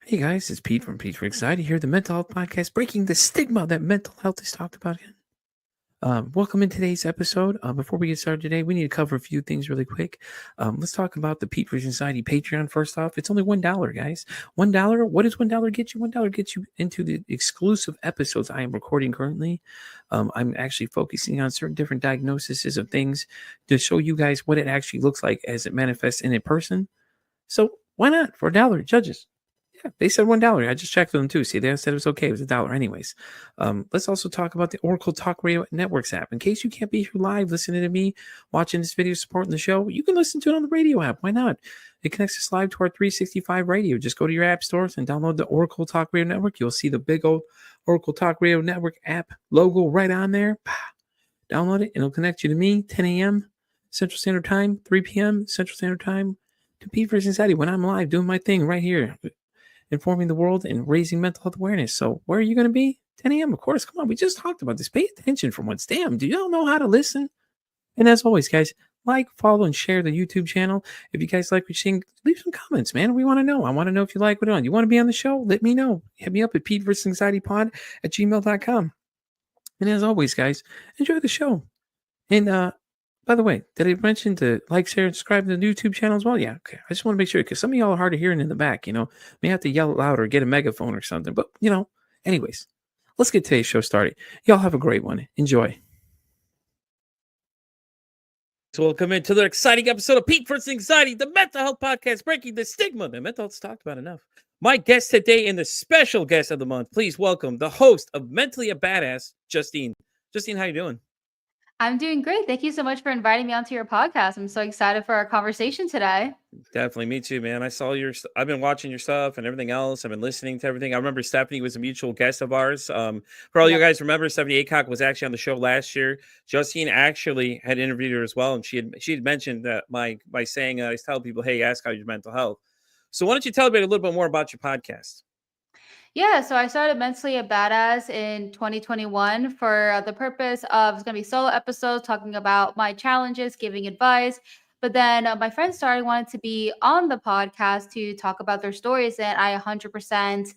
Hey guys, it's Pete from Pete for Anxiety here, the mental health podcast, breaking the stigma that mental health is talked about. Welcome in today's episode. Before we get started today, we need to cover a few things really quick. Let's talk about the Pete for Anxiety Patreon first off. It's only $1, guys. $1. What does $1 get you? $1 gets you into the exclusive episodes I am recording currently. I'm actually focusing on certain different diagnoses of things to show you guys what it actually looks like as it manifests in a person. So why not for $1, judges? Yeah, they said $1. I just checked with them too. See, they said it was okay. It was $1 anyways. Let's also talk about the Oracle Talk Radio Networks app. In case you can't be here live listening to me, watching this video, supporting the show, you can listen to it on the radio app. Why not? It connects us live to our 365 radio. Just go to your app stores and download the Oracle Talk Radio Network. You'll see the big old Oracle Talk Radio Network app logo right on there. Download it and it'll connect you to me, 10 a.m. Central Standard Time, 3 p.m. Central Standard Time, to Pete vs. Anxiety when I'm live doing my thing right here, informing the world and raising mental health awareness. So where are you going to be? 10 a.m. Of course. Come on. We just talked about this. Pay attention for once. Damn. Do you all know how to listen? And as always, guys, like, follow, and share the YouTube channel. If you guys like what you're seeing, leave some comments, man. We want to know. I want to know if you like what you're on. You want to be on the show? Let me know. Hit me up at PeteVersusAnxietyPod@gmail.com. And as always, guys, enjoy the show. And by the way, did I mention to like, share, and subscribe to the YouTube channel as well? Yeah, okay. I just want to make sure because some of y'all are hard of hearing in the back, may have to yell louder or get a megaphone or something. But, anyways, let's get today's show started. Y'all have a great one. Enjoy. So welcome into the exciting episode of Pete vs. Anxiety, the mental health podcast, breaking the stigma that mental health's talked about enough. My guest today and the special guest of the month, please welcome the host of Mentally a Badass, Justine. Justine, how you doing? I'm doing great. Thank you so much for inviting me onto your podcast. I'm so excited for our conversation today. Definitely, me too, man. I've been watching your stuff and everything else. I've been listening to everything. I remember Stephanie was a mutual guest of ours. For all you guys remember, Stephanie Acock was actually on the show last year. Justine actually had interviewed her as well, and she had mentioned that by saying, I tell people, hey, ask how your mental health. So why don't you tell me a little bit more about your podcast? Yeah, so I started Mentally a Badass in 2021 for the purpose of it's going to be solo episodes talking about my challenges, giving advice. But then my friends started wanting to be on the podcast to talk about their stories, and I 100%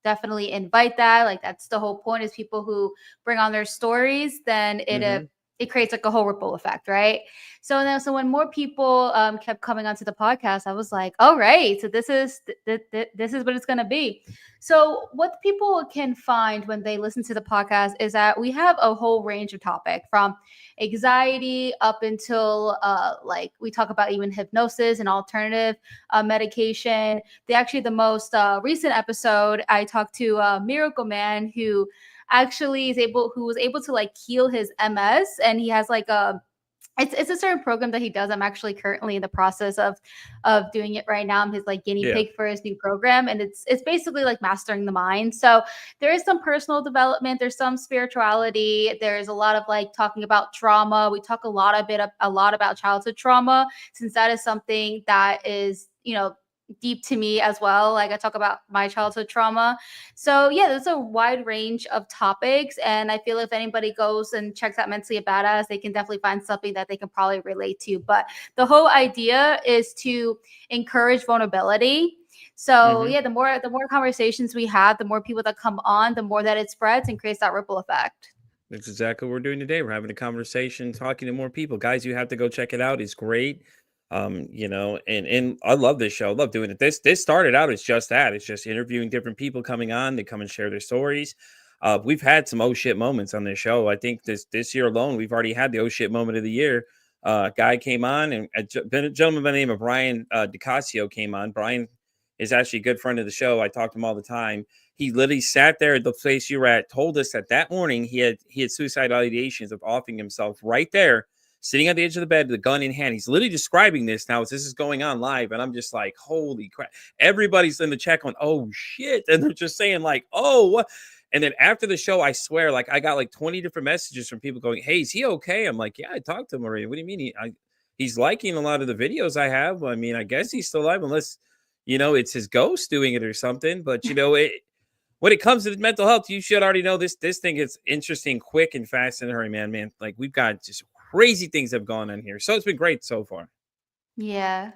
definitely invite that. Like that's the whole point is people who bring on their stories, then it creates like a whole ripple effect, right? So when more people kept coming onto the podcast, I was like, all right, so this is this is what it's going to be. So what people can find when they listen to the podcast is that we have a whole range of topic from anxiety up until like we talk about even hypnosis and alternative medication. The most recent episode, I talked to a Miracle Man who was able to like heal his MS, and he has like it's a certain program that he does. I'm actually currently in the process of doing it right now. I'm his like guinea pig for his new program, and it's basically like mastering the mind. So there is some personal development, there's some spirituality, there's a lot of like talking about trauma. We talk a lot about childhood trauma, since that is something that is deep to me as well. Like I talk about my childhood trauma. So yeah, there's a wide range of topics. And I feel if anybody goes and checks out Mentally a Badass, they can definitely find something that they can probably relate to. But the whole idea is to encourage vulnerability. So yeah, the more conversations we have, the more people that come on, the more that it spreads and creates that ripple effect. That's exactly what we're doing today. We're having a conversation, talking to more people. Guys, you have to go check it out. It's great. And I love this show. I love doing it. This started out as just that. It's just interviewing different people coming on. They come and share their stories. We've had some oh shit moments on this show. I think this year alone, we've already had the oh shit moment of the year. Guy came on, and a gentleman by the name of Brian DiCasio came on. Brian is actually a good friend of the show. I talk to him all the time. He literally sat there at the place you were at, told us that morning he had suicidal ideations of offing himself right there, sitting at the edge of the bed with a gun in hand. He's literally describing this now as this is going on live. And I'm just like, holy crap. Everybody's in the chat going, oh shit. And they're just saying like, oh, what? And then after the show, I swear, like I got like 20 different messages from people going, hey, is he okay? I'm like, yeah, I talked to him already. What do you mean? He's liking a lot of the videos I have. I mean, I guess he's still alive unless, it's his ghost doing it or something. But, when it comes to mental health, you should already know this thing is interesting, quick, and fast in a hurry, man. Like we've got just crazy things have gone on here. So it's been great so far. Yeah.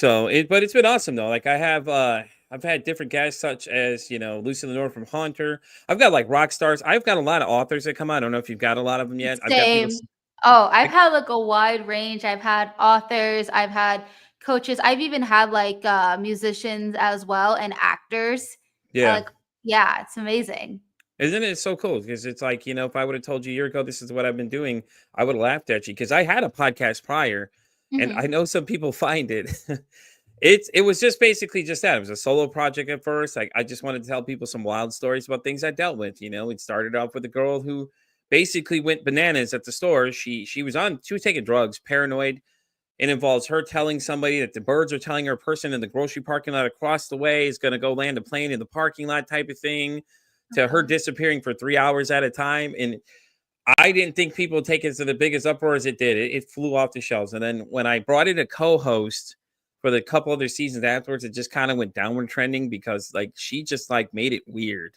But it's been awesome though. Like I have I've had different guests such as, Lucy Lenore from Haunter. I've got like rock stars. I've got a lot of authors that come out. I don't know if you've got a lot of them yet. I've got people. Same. Oh, I've Like, had like a wide range. I've had authors, I've had coaches, I've even had like musicians as well and actors. I yeah. like yeah, it's amazing. Isn't it so cool? Because it's like, if I would have told you a year ago this is what I've been doing, I would have laughed at you because I had a podcast prior and I Mhm. know some people find it. It was just basically just that. It was a solo project at first. Like I just wanted to tell people some wild stories about things I dealt with. It started off with a girl who basically went bananas at the store. She was taking drugs, paranoid. It involves her telling somebody that the birds are telling her a person in the grocery parking lot across the way is going to go land a plane in the parking lot type of thing, to her Uh-huh. disappearing for 3 hours at a time. And I didn't think people would take it to the biggest uproar as it did. It flew off the shelves. And then when I brought in a co-host for the couple other seasons afterwards, it just kind of went downward trending because like she just like made it weird.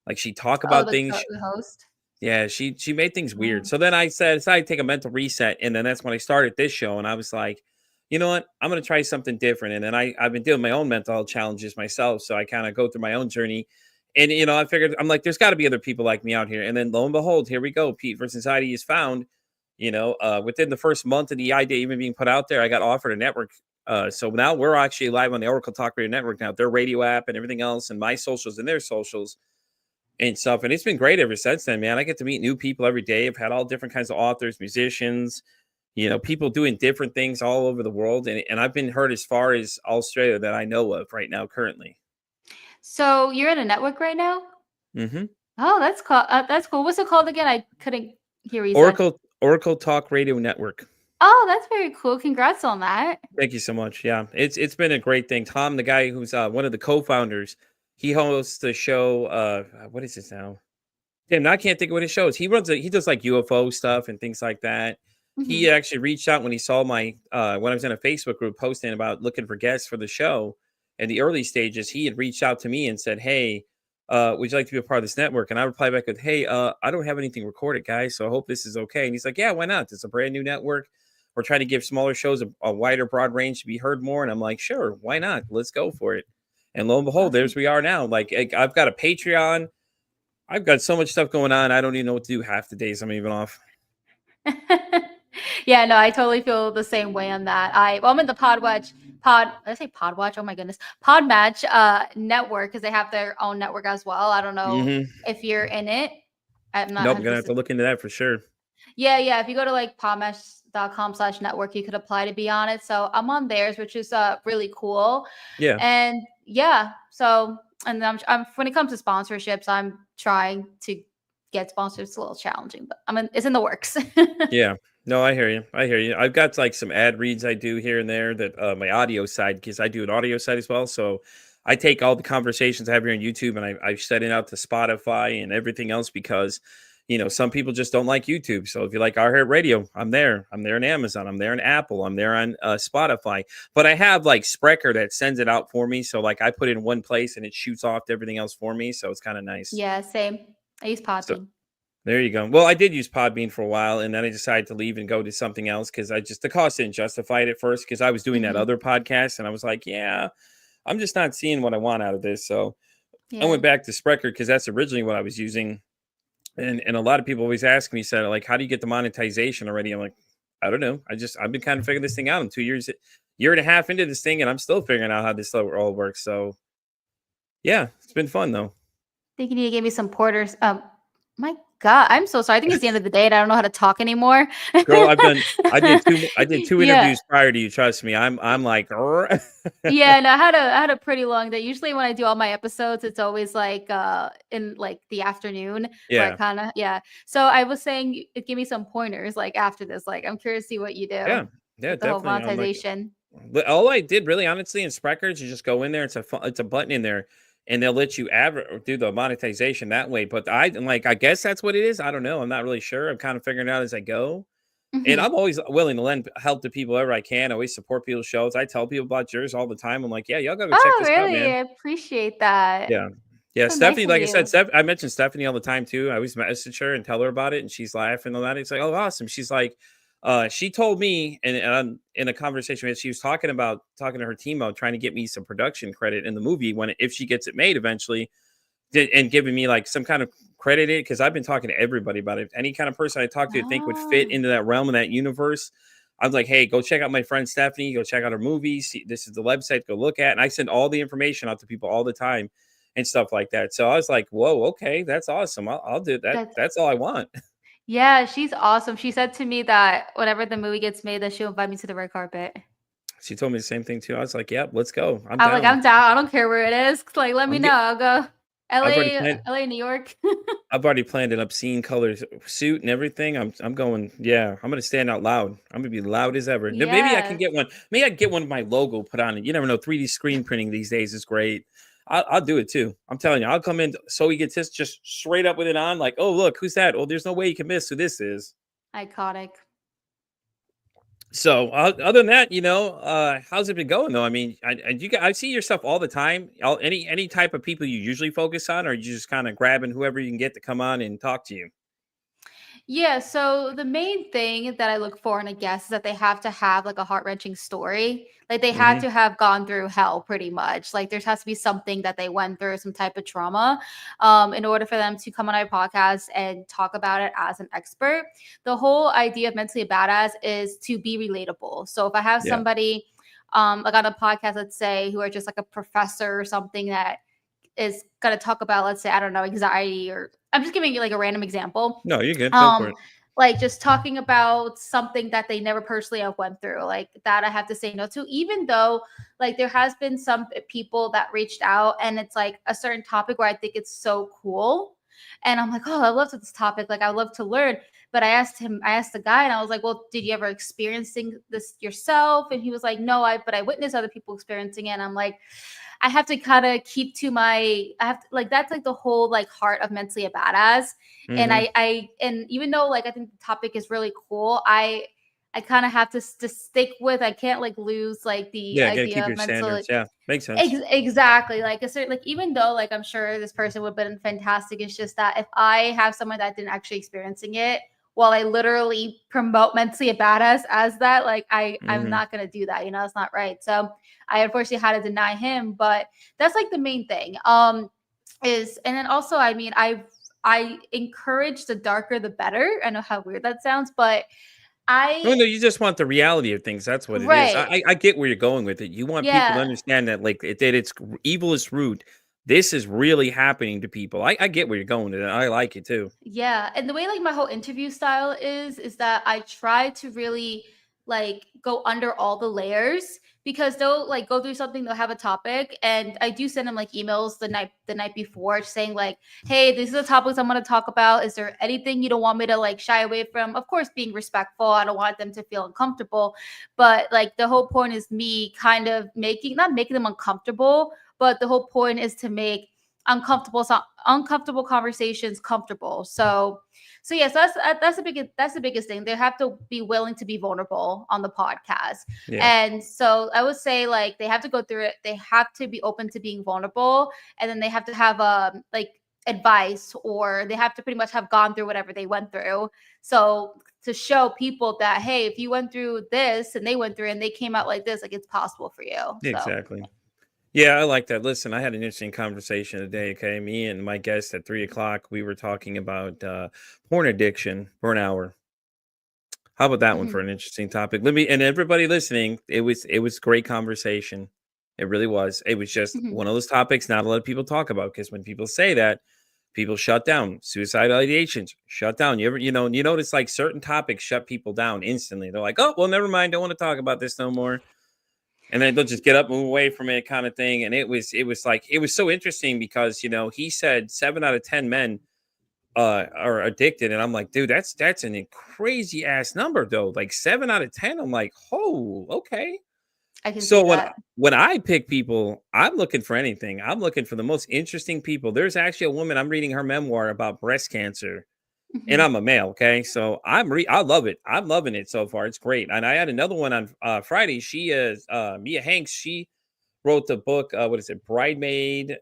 Like she talk Oh, about things. the host. Yeah, she made things weird. Oh. So then decided to take a mental reset, and then that's when I started this show, and I was like, you know what, I'm gonna try something different. And then I've been doing my own mental health challenges myself, so I kind of go through my own journey. And I figured I'm like, there's got to be other people like me out here. And then lo and behold, here we go. Pete versus Society is found. Within the first month of the idea even being put out there, I got offered a network. So now we're actually live on the Oracle Talk Radio Network now, their radio app and everything else, and my socials and their socials and stuff. And it's been great ever since then, man. I get to meet new people every day. I've had all different kinds of authors, musicians, people doing different things all over the world. And I've been heard as far as Australia that I know of right now, currently. So you're in a network right now? hmm Oh, that's cool. What's it called again? I couldn't hear what you said. Oracle Talk Radio Network. Oh, that's very cool. Congrats on that. Thank you so much. Yeah, it's been a great thing. Tom, the guy who's one of the co-founders, he hosts the show. What is this now? Damn, now I can't think of what his show is. He does like UFO stuff and things like that. He Mhm. actually reached out when he saw my when I was in a Facebook group posting about looking for guests for the show in the early stages. He had reached out to me and said, "Hey, would you like to be a part of this network?" And I replied back with, "Hey, I don't have anything recorded, guys, so I hope this is okay." And he's like, "Yeah, why not? It's a brand new network. We're trying to give smaller shows a wider, broad range to be heard more." And I'm like, "Sure, why not? Let's go for it." And lo and behold, Awesome. there's we are now. Like I've got a Patreon. I've got so much stuff going on. I don't even know what to do half the days I'm even off. Yeah, no, I totally feel the same way on that. I'm in the did I say Podwatch? Oh my goodness. Podmatch network because they have their own network as well. I don't know hmm if you're in it. I'm not Nope, gonna have 100%. to look into that for sure. Yeah, yeah. If you go to like podmatch.com/network, you could apply to be on it. So I'm on theirs, which is really cool. Yeah, And yeah, so and I'm when it comes to sponsorships, I'm trying to get sponsors. It's a little challenging, but it's in the works. yeah. No, I hear you. I hear you. I've got like some ad reads I do here and there that my audio side, because I do an audio side as well. So I take all the conversations I have here on YouTube and I set it out to Spotify and everything else because some people just don't like YouTube. So if you like Our Heart Radio, I'm there. I'm there on Amazon. I'm there on Apple. I'm there on Spotify. But I have like Sprecher that sends it out for me. So like I put it in one place and it shoots off to everything else for me. So it's kind of nice. Yeah, same. I use So Podbean. there you go. Well, I did use Podbean for a while, and then I decided to leave and go to something else because the cost didn't justify it at first because I was doing that Mhm. other podcast, and I was like, yeah, I'm just not seeing what I want out of this. So I Yeah. went back to Sprecher because that's originally what I was using. And a lot of people always ask me, said, like, how do you get the monetization already? I'm like, I don't know. I've been kind of figuring this thing out. I'm 2 years, year and a half into this thing, and I'm still figuring out how this all works. So yeah, it's been fun though. Think you need to give me some porters. My God, I'm so sorry. I think it's the end of the day and I don't know how to talk anymore. Girl, I did two Yeah. interviews prior to you. Trust me. I'm like, Yeah, and I had a pretty long day. Usually when I do all my episodes, it's always like in like the afternoon where I yeah. kind of yeah. So I was saying give me some pointers like after this. Like I'm curious to see what you do Yeah, yeah, with the whole definitely. I'm like, monetization. but all I did really, honestly, in Spreckers, you just go in there. It's a button in there, and they'll let you do the monetization that way. But I guess that's what it is. I don't know. I'm not really sure. I'm kind of figuring it out as I go. And Hmm. I'm always willing to lend help to people wherever I can. I always support people's shows. I tell people about yours all the time. I'm like, yeah, y'all gotta go check Oh, this out, really? man. I appreciate that. Yeah. Yeah, So nice Stephanie, of like I said, you. I mention Stephanie all the time too. I always message her and tell her about it, and she's laughing and all that. It's like, oh, awesome. She's like, She told me, and in a conversation she was talking to her team about trying to get me some production credit in the movie if she gets it made eventually, and giving me like some kind of credit in it, because I've been talking to everybody about it. Any kind of person I talk to think would fit Oh, into that realm of that universe. I was like, hey, go check out my friend Stephanie. Go check out her movies. This is the website. Go look at. And I send all the information out to people all the time and stuff like that. So I was like, whoa, okay, that's awesome. I'll do that. that's That's all I want. yeah, she's awesome. She said to me that whenever the movie gets made, that she'll invite me to the red carpet. She told me the same thing too. I was like, yep, let's go. I'm I'm like, down. I'm down. I don't care where it is. Like, let me I'm know. get. I'll go. I've already LA, planned. LA, New York. I've already planned an obscene color suit and everything. I'm going. Yeah, I'm gonna stand out loud. I'm gonna be loud as ever. Maybe I can Yes, get one. Maybe I can get one of my logo put on it. You never know. 3D screen printing these days is great. I'll do it too. I'm telling you. I'll come in so he gets this just straight up with it on. Like, oh look, who's that? Oh, there's no way you can miss who this is. iconic. So other than that, how's it been going though? I mean, I see yourself all the time. Any type of people you usually focus on, or you just kind of grabbing whoever you can get to come on and talk to you. Yeah, so the main thing that I look for in a guest is that they have to have like a heart-wrenching story. Like they had Hmm. to have gone through hell pretty much. Like there has to be something that they went through, some type of trauma, in order for them to come on our podcast and talk about it as an expert. The whole idea of mentally badass is to be relatable. So if I have Yeah. somebody like on a podcast, let's say, who are just like a professor or something that is going to talk about, let's say, I don't know, anxiety, or I'm just giving you like a random example. No, you're good. Go for Um, it. like just talking about something that they never personally have went through, like that I have to say no to, even though like there has been some people that reached out and it's like a certain topic where I think it's so cool. And I'm like, oh, I love this topic. Like I love to learn. But I asked the guy and I was like, well, did you ever experiencing this yourself? And he was like, no, but I witnessed other people experiencing it. And I'm like, I have to kind of keep to I have to, like, that's like the whole like heart of mentally a badass. And Mhm. and even though like I think the topic is really cool, I kind of have to stick with, I can't like lose like the Yeah, gotta keep idea of your mental. standards. Yeah, makes sense. Exactly. Like a certain, like even though like I'm sure this person would have been fantastic, it's just that if I have someone that didn't actually experiencing it, while I literally promote mentally a badass as that, like I'm Mhm. not gonna do that. You know, it's not right. So I unfortunately had to deny him, but that's like the main thing. Is and then also I mean I encourage the darker the better. I know how weird that sounds, but No, I no, you just want the reality of things. That's what it is. right. I get where you're going with it. You want people to Yeah. understand that, like, that it's evil is root. This is really happening to people. I get where you're going with it. I like it too. Yeah, and the way like my whole interview style is that I try to really like go under all the layers, because they'll like go through something, they'll have a topic, and I do send them like emails the night before saying like, "Hey, these are the topics I'm going to talk about. Is there anything you don't want me to like shy away from?" Of course, being respectful. I don't want them to feel uncomfortable, but like the whole point is me kind of making not making them uncomfortable, but the whole point is to make uncomfortable conversations comfortable. So yes, that's the biggest thing. They have to be willing to be vulnerable on the podcast. Yeah, And so I would say like they have to go through it. They have to be open to being vulnerable, and then they have to have like advice, or they have to pretty much have gone through whatever they went through. So to show people that, hey, if you went through this and they went through and they came out like this, like it's possible for you. So exactly. Yeah, I like that. Listen, I had an interesting conversation today. Okay, me and my guest at 3 o'clock, we were talking about porn addiction for an hour. How about that one for mhm, an interesting topic? Let me and everybody listening, it was great conversation. It really was. It was just mhm. one of those topics not a lot of people talk about, because when people say that, people shut down. Suicidal ideations shut down. You notice like certain topics shut people down instantly. They're like, oh well, never mind. Don't want to talk about this no more. And then they'll just get up, move away from it, kind of thing. And it was so interesting because he said 7 out of 10 men are addicted, and I'm like, dude, that's an crazy ass number though. Like 7 out of 10. I'm like, oh, okay. I can see So when that. when I pick people, I'm looking for anything. I'm looking for the most interesting people. There's actually a woman, I'm reading her memoir about breast cancer, and Mhm. I'm a male. Okay, so I love it. I'm loving it so far. It's great. And I had another one on Friday. She is Mia Hanks. She wrote the book. What is it? Bridemaid.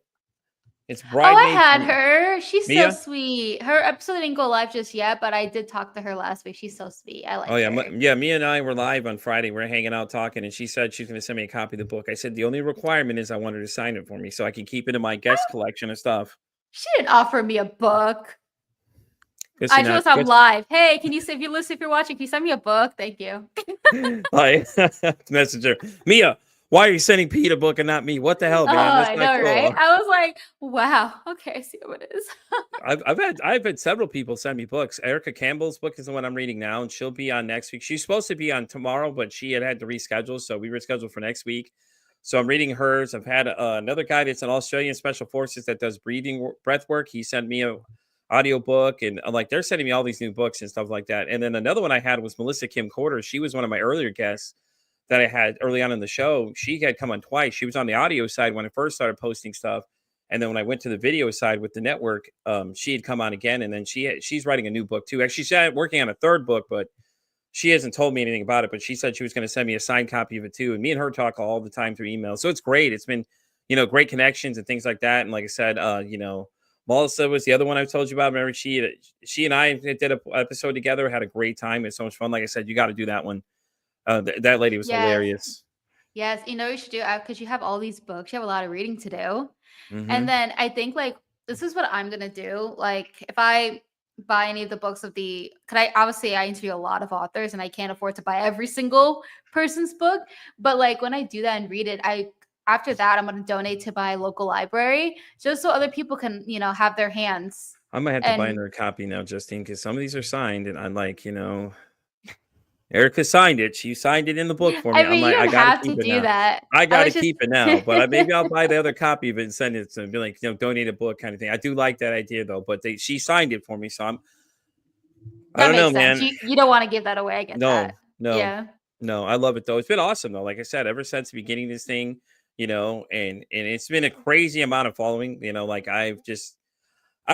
It's Oh, I Bridemaid had from her. She's so Mia. sweet. Her episode didn't go live just yet, but I did talk to her last week. She's so sweet. I Oh like yeah, her. yeah. Mia and I were live on Friday. We're hanging out talking, and she said she's going to send me a copy of the book. I said the only requirement is I want her to sign it for me so I can keep it in my guest collection of stuff. She didn't offer me a book. Guess I you're she not. was on Guess live. Hey, can you if you listen if you're watching, can you send me a book? Thank you. I messenger Mia. Why are you sending Pete a book and not me? What the hell, Oh, man? That's I not know, right? cool. I was like, wow, okay, I see what it is. I've had several people send me books. Erica Campbell's book is the one I'm reading now, and she'll be on next week. She's supposed to be on tomorrow, but she had to reschedule, so we rescheduled for next week. So I'm reading hers. I've had another guy that's an Australian Special Forces that does breath work. He sent me a audio book, and I'm like, they're sending me all these new books and stuff like that. And then another one I had was Melissa Kim Corder. She was one of my earlier guests that I had early on in the show. She had come on twice. She was on the audio side when I first started posting stuff, and then when I went to the video side with the network, she had come on again. And then she's writing a new book too. Actually, she's working on a third book, but she hasn't told me anything about it. But she said she was going to send me a signed copy of it too. And me and her talk all the time through email, so it's great. It's been, great connections and things like that. And like I said, Melissa was the other one I told you about. Remember, she and I did a episode together. Had a great time. It's so much fun. Like I said, you got to do that one. That lady was Yes. hilarious. Yes, you know what you should do because you have all these books. You have a lot of reading to do. And Hmm. then I think like this is what I'm gonna do. Like if I buy any of the books of the could I obviously I interview a lot of authors and I can't afford to buy every single person's book. But like when I do that and read it, I after that I'm gonna donate to my local library just so other people can, have their hands. I might have to buy And another copy now, Justine, because some of these are signed, and I'm like, Erica signed it. She signed it in the book for me. I I'm mean you like, I don't got to have to keep it do now. that. I I got to was just keep it now. But maybe I'll buy the other copy of it and send it to be like, donate a book kind of thing. I do like that idea though. But she signed it for me, so I that don't know, makes sense. man. You don't want to give that away. I get No, that. no, Yeah. no. I love it though. It's been awesome though. Like I said, ever since the beginning of this thing, and it's been a crazy amount of following. Like I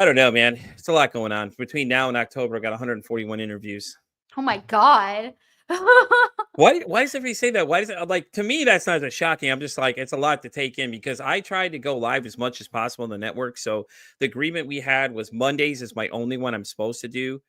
don't know, man. It's a lot going on between now and October. I got 141 interviews. Oh my god. Why does everybody say that? Why does it like to me that's not as shocking? I'm just like it's a lot to take in because I tried to go live as much as possible on the network. So the agreement we had was Mondays is my only one I'm supposed to do.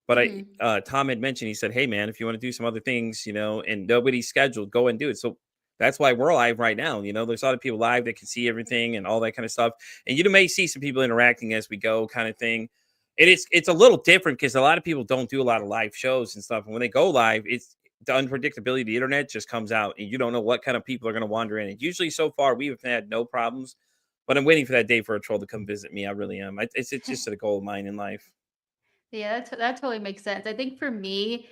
But Mhm. Tom had mentioned, he said, "Hey man, if you want to do some other things, and nobody's scheduled, go and do it." So that's why we're live right now. There's a lot of people live that can see everything and all that kind of stuff. And you may see some people interacting as we go, kind of thing. It's a little different because a lot of people don't do a lot of live shows and stuff. And when they go live, it's the unpredictability of the internet just comes out, and you don't know what kind of people are going to wander in. And usually, so far, we've had no problems. But I'm waiting for that day for a troll to come visit me. I really am. It's just a goal of mine in life. Yeah, that totally makes sense. I think for me,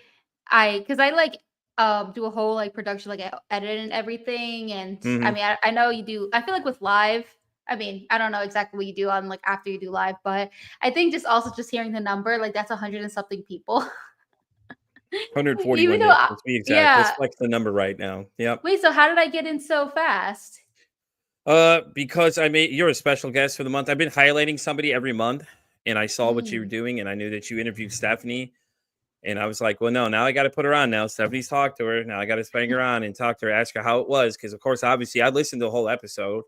because I like do a whole like production, like edit and everything. And I Hmm. mean, I know you do. I feel like with live, I mean, I don't know exactly what you do on like after you do live, but I think just also just hearing the number, like that's 100 and something people. Even 141, though, yes, let's be exact. Let's yeah. flex the number right now. Yep. Wait, so how did I get in so fast? Because you're a special guest for the month. I've been highlighting somebody every month, and I saw what you were Mm, doing, and I knew that you interviewed Stephanie, and I was like, well, no, now I got to put her on now. Stephanie's talked to her. Now I got to bring her on and talk to her, ask her how it was. Because, of course, obviously, I listened to the whole episode,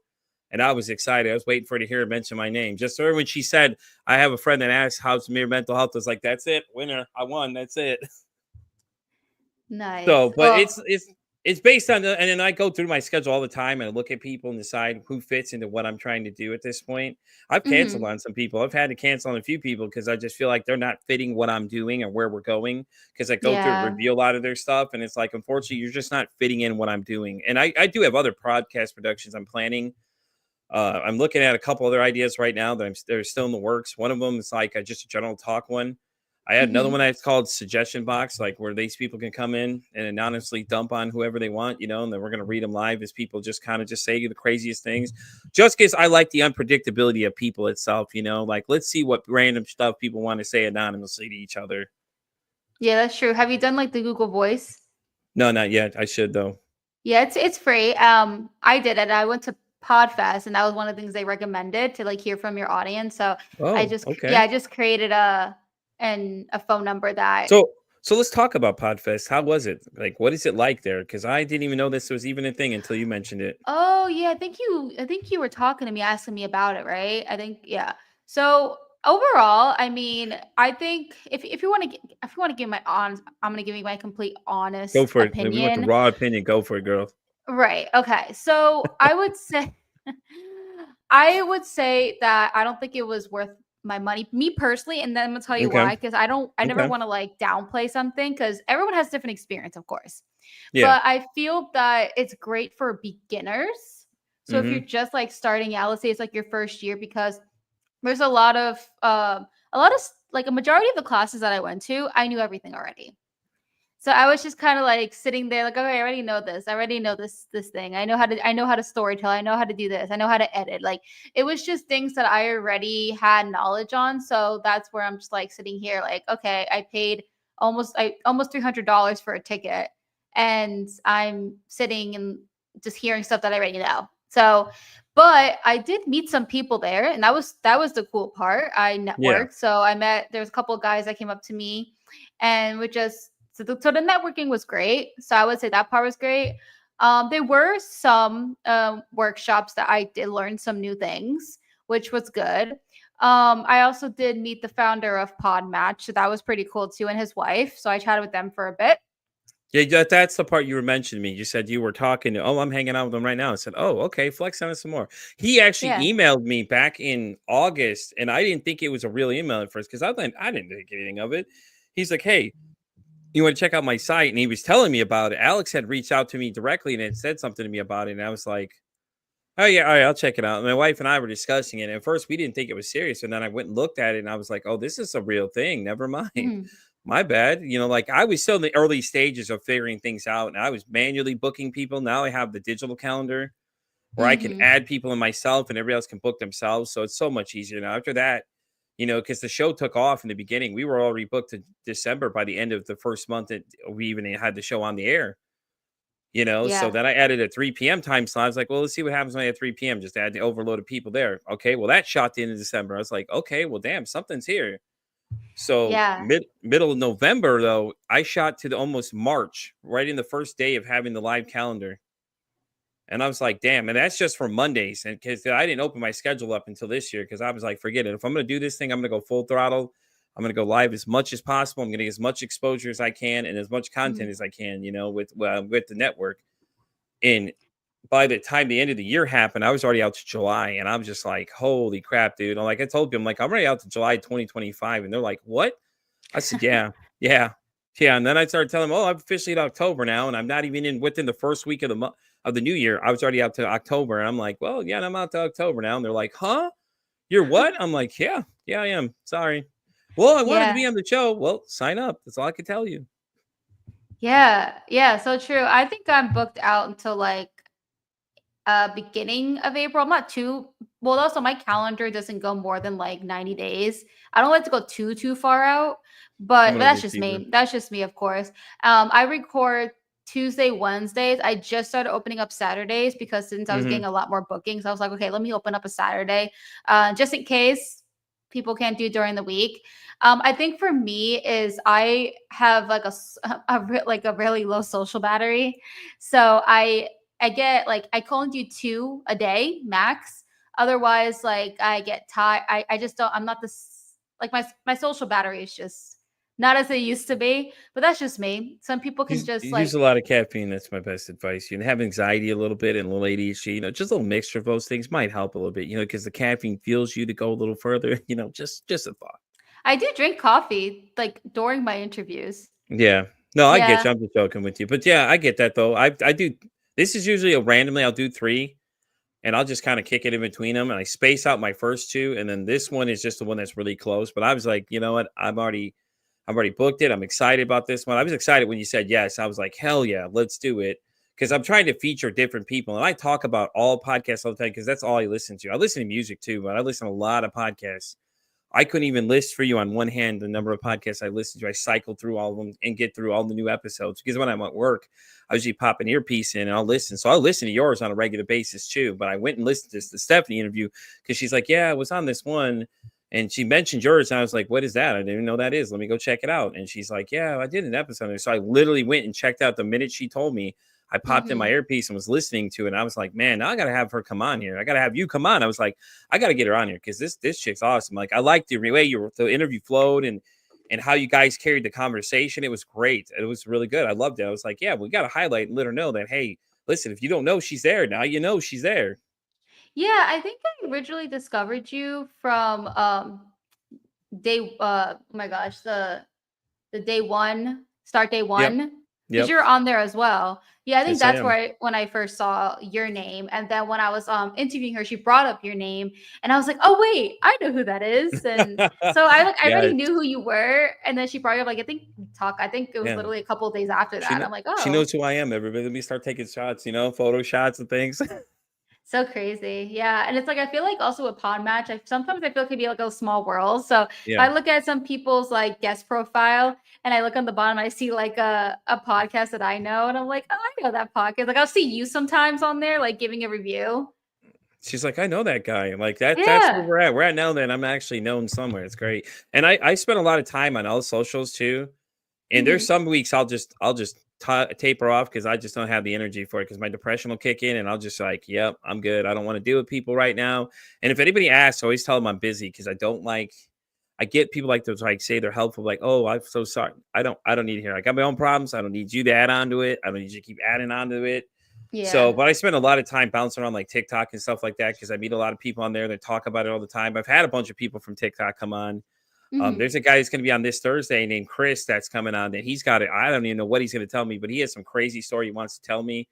and I was excited. I was waiting for her to hear her mention my name. Just her when she said, I have a friend that asked, how's mere mental health? I was like, that's it. Winner. I won. That's it. nice. So, but Well, it's based on and then I go through my schedule all the time and I look at people and decide who fits into what I'm trying to do at this point. I've canceled mhm, on some people. I've had to cancel on a few people because I just feel like they're not fitting what I'm doing or where we're going. Because I go through and yeah. review a lot of their stuff, and it's like, unfortunately, you're just not fitting in what I'm doing. And I do have other podcast productions I'm planning. I'm looking at a couple other ideas right now they're still in the works. One of them is like just a general talk one. I had another one Mhm. that's called suggestion box, like where these people can come in and anonymously dump on whoever they want, and then we're going to read them live as people just kind of just say the craziest things. Just because I like the unpredictability of people itself, like let's see what random stuff people want to say anonymously to each other. Yeah, that's true. Have you done like the Google Voice? No, not yet. I should though. Yeah, it's free. I did it. I went to Podfest, and that was one of the things they recommended to like hear from your audience. So Oh, yeah, okay. I just created a phone number that So So let's talk about Podfest. How was it? Like, what is it like there? Because I didn't even know this was even a thing until you mentioned it. Oh yeah, I think you were talking to me, asking me about it, right? I think yeah. So overall, I mean, I think if you want to if you want to give my honest, I'm gonna give you my complete Go honest for it. If you want the opinion. raw opinion, go for it, girl. Right. Okay. So I would say I would say that I don't think it was worth my money, me personally, and then I'm gonna tell you Okay. why. Because I never Okay. want to like downplay something because everyone has different experience, of course. Yeah. But I feel that it's great for beginners. So if you're Mm-hmm. just like starting out, let's say it's like your first year, because there's a lot of like a majority of the classes that I went to, I knew everything already. So I was just kind of like sitting there, like, okay, I already know this. I already know this thing. I know how to storytell. I know how to do this. I know how to edit. Like it was just things that I already had knowledge on. So that's where I'm just like sitting here, like, okay, I paid almost $300 for a ticket, and I'm sitting and just hearing stuff that I already know. So, but I did meet some people there, and that was the cool part. I Yeah. networked, so I met. There's a couple of guys that came up to me, and we just so the networking was great. So I would say that part was great. There were some workshops that I did learn some new things, which was good. I also did meet the founder of Podmatch, so that was pretty cool too, and his wife. So I chatted with them for a bit. Yeah, that's the part you were mentioning me. You said you were talking to, oh, I'm hanging out with him right now. I said, oh, okay, flex on us some more. He actually Yeah. emailed me back in August, and I didn't think it was a real email at first because I didn't think anything of it. He's like, hey, you want to check out my site? And he was telling me about it. Alex had reached out to me directly and had said something to me about it. And I was like, oh, yeah, all right, I'll check it out. And my wife and I were discussing it. At first, we didn't think it was serious. And then I went and looked at it and I was like, oh, this is a real thing. Never mind. Mhm. My bad. Like I was still in the early stages of figuring things out. And I was manually booking people. Now I have the digital calendar where I can Mhm. add people and myself and everybody else can book themselves. So it's so much easier now. After that, because the show took off in the beginning, we were already booked to December by the end of the first month that we even had the show on the air. So Yeah. then I added a 3 p.m. time slot. I was like, well, let's see what happens when I add 3 p.m. Just add the overload of people there. Okay, well, that shot the end of December. I was like, okay, well, damn, something's here. So Yeah. middle of November, though, I shot to the almost March, right in the first day of having the live calendar. And I was like, damn, and that's just for Mondays. And because I didn't open my schedule up until this year, because I was like, forget it. If I'm going to do this thing, I'm going to go full throttle. I'm going to go live as much as possible. I'm going to get as much exposure as I can and as much content Mhm. as I can, with the network. And by the time the end of the year happened, I was already out to July, and I was just like, "Holy crap, dude!" And like I told them, like I'm already out to July 2025, and they're like, "What?" I said, "Yeah, yeah, yeah." And then I started telling them, "Oh, I'm officially in October now, and I'm not even in within the first week of the month of the new year. I was already out to October." And I'm like, "Well, yeah, and I'm out to October now." And they're like, "Huh? You're what?" I'm like, "Yeah, yeah, I am. Sorry." Well, I wanted to Yeah. be on the show. Well, sign up. That's all I could tell you. Yeah. Yeah. So true. I think I'm booked out until like beginning of April. I'm not too well. Also, my calendar doesn't go more than like 90 days. I don't like to go too far out, I'm but an that's just overachiever. me. That's just me, of course. I record Tuesday, Wednesdays. I just started opening up Saturdays because since I was Hmm. getting a lot more bookings, I was like, okay, let me open up a Saturday, just in case people can't do during the week. I think for me is I have like like a really low social battery, so I get like I can only do two a day max. Otherwise, like I get tired. I just don't. I'm not this like my social battery is just not as it used to be. But that's just me. Some people can just Use like a lot of caffeine. That's my best advice. Have anxiety a little bit and a little ADHD. Just a little mixture of those things might help a little bit. Because the caffeine fuels you to go a little further. Just a thought. I do drink coffee like during my interviews. Yeah. No, I get you. Yeah. I'm just joking with you, but yeah, I get that though. I do. This is usually a randomly. I'll do three, and I'll just kind of kick it in between them, and I space out my first two, and then this one is just the one that's really close. But I was like, you know what? I've already booked it. I'm excited about this one. I was excited when you said yes. I was like, hell yeah, let's do it. Because I'm trying to feature different people. And I talk about all podcasts all the time because that's all I listen to. I listen to music too, but I listen to a lot of podcasts. I couldn't even list for you on one hand the number of podcasts I listen to. I cycle through all of them and get through all the new episodes because when I'm at work, I usually pop an earpiece in and I'll listen. So I'll listen to yours on a regular basis too. But I went and listened to the Stephanie interview because she's like, yeah, I was on this one. And she mentioned yours, and I was like, "What is that? I didn't even know that is. Let me go check it out." And she's like, "Yeah, I did an episode there." So I literally went and checked out the minute she told me. I popped in my Mhm. earpiece and was listening to it. And I was like, "Man, now I gotta have her come on here. I gotta have you come on." I was like, "I gotta get her on here because this chick's awesome." Like, I liked the way the interview flowed and how you guys carried the conversation. It was great. It was really good. I loved it. I was like, "Yeah, we gotta highlight and let her know that, hey, listen, if you don't know she's there now, you know she's there." Yeah, I think I originally discovered you from oh my gosh, the day one, start day Yep. one, because Yep. you're on there as well. Yeah, I think Yes, I that's where am. when I first saw your name, and then when I was interviewing her, she brought up your name, and I was like, oh wait, I know who that is, and so I Yeah, already knew who you were, and then she brought you up, like I think we talk. I think it was yeah. literally a couple of days after She that. kn I'm like, she oh, knows who I am, everybody. Let me start taking shots, photo shots and things. so crazy. Yeah. And it's like I feel like also with Pod Match, sometimes I feel it could be like a small world. So if I Yeah. look at some people's like guest profile and I look on the bottom, I see like a podcast that I know, and I'm like, oh, I know that podcast. Like I'll see you sometimes on there, like giving a review. She's like, "I know that guy." Like, that's where Yeah. we're at. We're at now that I'm actually known somewhere. It's great. And I spend a lot of time on all socials too. And there's Hmm. some weeks I'll just taper off because I just don't have the energy for it because my depression will kick in and I'll just like, yep, I'm good. I don't want to deal with people right now. And if anybody asks, I always tell them I'm busy because I don't like. I get people like those like say they're helpful, like, oh, I'm so sorry. I don't need to hear. I got my own problems. I don't need you to add on to it. I don't need you to keep adding on to it. So, Yeah. but I spend a lot of time bouncing around like TikTok and stuff like that because I meet a lot of people on there that talk about it all the time. I've had a bunch of people from TikTok come on. Hmm. There's a guy that's going to be on this Thursday named Chris that's coming on that he's got it. I don't even know what he's going to tell me, but he has some crazy story he wants to tell me.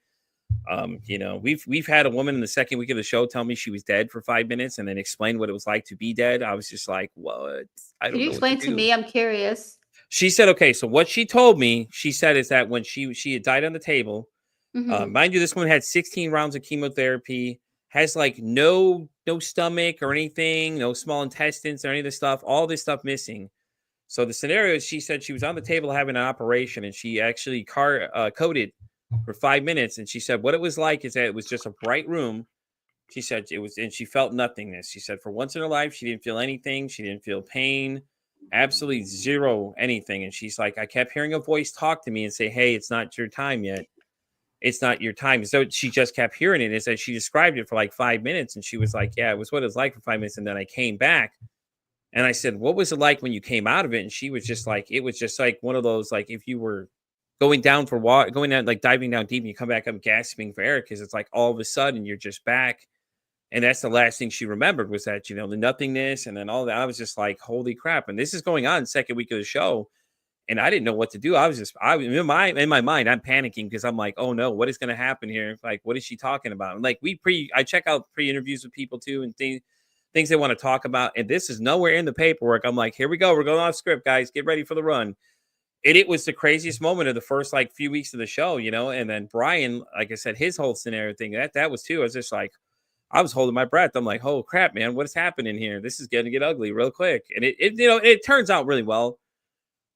We've had a woman in the second week of the show tell me she was dead for 5 minutes and then explain what it was like to be dead. I was just like, what? I Could don't you know what to explain to do. me? I'm curious. She said, okay, so what she told me, she said is that when she had died on the table, Hmm. mind you, this woman had 16 rounds of chemotherapy, has like no stomach or anything, no small intestines or any of this stuff, all this stuff missing. So the scenario is she said she was on the table having an operation and she actually coded for 5 minutes. And she said what it was like is that it was just a bright room. She said it was, and she felt nothingness. She said for once in her life, she didn't feel anything. She didn't feel pain, absolutely zero anything. And she's like, I kept hearing a voice talk to me and say, hey, it's not your time yet. It's not your time. So she just kept hearing it. Is that she described it for like 5 minutes and she was like, yeah, it was what it was like for 5 minutes. And then I came back and I said, "What was it like when you came out of it?" And she was just like, "It was just like one of those, like if you were going down for water, going down, like diving down deep, and you come back up gasping for air because it's like all of a sudden you're just back." And that's the last thing she remembered was that, the nothingness and then all that. I was just like, "Holy crap!" And this is going on second week of the show, and I didn't know what to do. I was in my mind, I'm panicking because I'm like, "Oh no, what is going to happen here? Like, what is she talking about?" And like I check out pre interviews with people too, and things they want to talk about. And this is nowhere in the paperwork. I'm like, here we go. We're going off script, guys. Get ready for the run. And it was the craziest moment of the first like few weeks of the show. And then Brian, like I said, his whole scenario thing, that was too. I was just like, I was holding my breath. I'm like, oh crap, man, what is happening here? This is gonna get ugly real quick. And it turns out really well.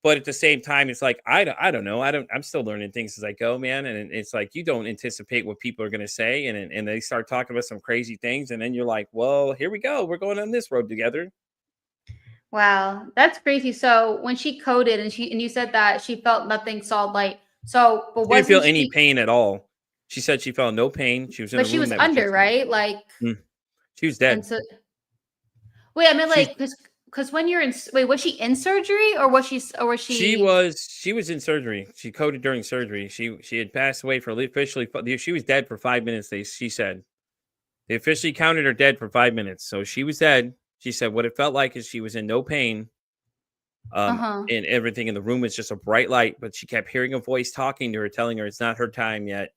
But at the same time, it's like I don't know. I'm still learning things as I go, man. And it's like you don't anticipate what people are gonna say, and they start talking about some crazy things, and then you're like, well, here we go. We're going on this road together. Wow, that's crazy. So when she coded and you said that she felt nothing, saw light. So, but She didn't feel wasn't any she? pain at all. She said she felt no pain. She was in a But she room was that was under, just right? Like, mm, she was and dead. so wait, I mean, She's like, because when you're in, wait, was she in surgery or was she she? was she was in surgery. She coded during surgery. She had passed away for officially. She was dead for 5 minutes. She said they officially counted her dead for 5 minutes. So she was dead. She said what it felt like is she was in no pain. Uh huh. And everything in the room was just a bright light, but she kept hearing a voice talking to her, telling her it's not her time yet,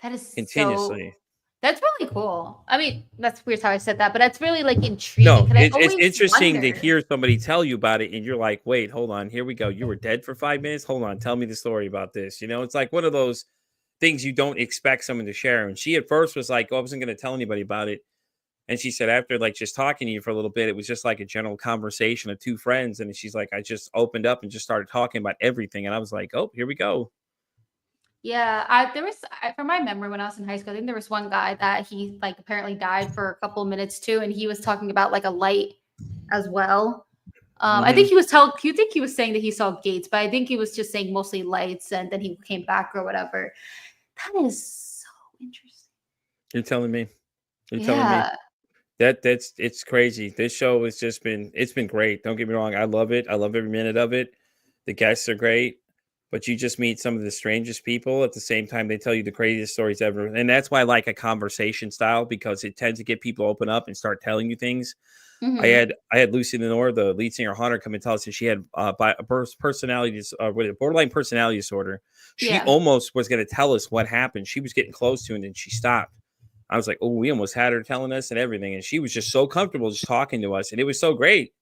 That is so. continuously. That's really cool. I mean, that's weird how I said that, but that's really like intriguing No, because I it's always interesting to wonder. hear somebody tell you about it, and you're like, "Wait, hold on, here we go. You were dead for 5 minutes. Hold on, tell me the story about this." It's like one of those things you don't expect someone to share. And she at first was like, "Oh, I wasn't going to tell anybody about it." And she said after like just talking to you for a little bit, it was just like a general conversation of two friends. And she's like, I just opened up and just started talking about everything. And I was like, oh, here we go. Yeah, from my memory when I was in high school, I think there was one guy that he like apparently died for a couple of minutes too, and he was talking about like a light as well. I think Hmm. he was tell. You think he was saying that he saw gates, but I think he was just saying mostly lights, and then he came back or whatever. That is so interesting. You're telling me. You're telling me. Yeah. That's it's crazy. This show has just been it's been great. Don't get me wrong. I love it. I love every minute of it. The guests are great, but you just meet some of the strangest people at the same time they tell you the craziest stories ever. And that's why I like a conversation style because it tends to get people open up and start telling you things. Hmm. I had Lucy Lenore, the lead singer Hunter, come and tell us that she had personality borderline personality disorder. She Yeah. almost was going to tell us what happened. She was getting close to it, and then she stopped. I was like, oh, we almost had her telling us and everything, and she was just so comfortable just talking to us, and it was so great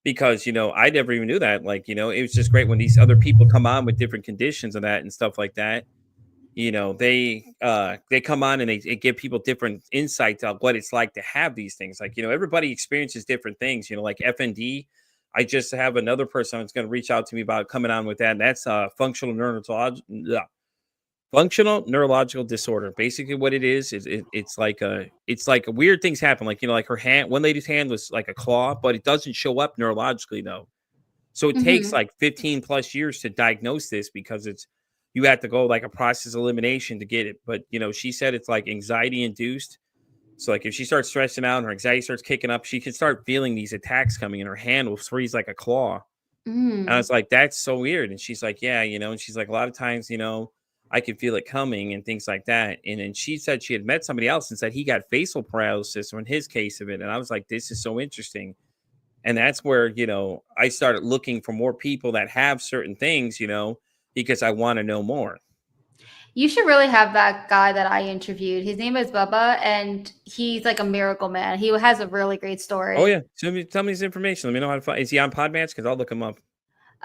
because I never even knew that. Like it was just great when these other people come on with different conditions and that and stuff like that. They come on and they give people different insights on what it's like to have these things. Like everybody experiences different things. Like FND. I just have another person that's going to reach out to me about coming on with that. And that's functional neurological disorder. Basically, what it is it's like a weird things happen. Like like her hand, one lady's hand was like a claw, but it doesn't show up neurologically though. So it takes Hmm. like 15 plus years to diagnose this because you have to go like a process elimination to get it. But she said it's like anxiety induced. So like if she starts stressing out and her anxiety starts kicking up, she can start feeling these attacks coming and her hand will freeze like a claw. And I Mm. was like, that's so weird. And she's like, yeah, and she's like, a lot of times, I can feel it coming and things like that. And then she said she had met somebody else and said he got facial paralysis or in his case of it. And I was like, this is so interesting. And that's where, I started looking for more people that have certain things, because I want to know more. You should really have that guy that I interviewed. His name is Bubba, and he's like a miracle man. He has a really great Oh story. yeah. Tell me his information. Let me know how to find. Is he on Podmatch? Because I'll look him up.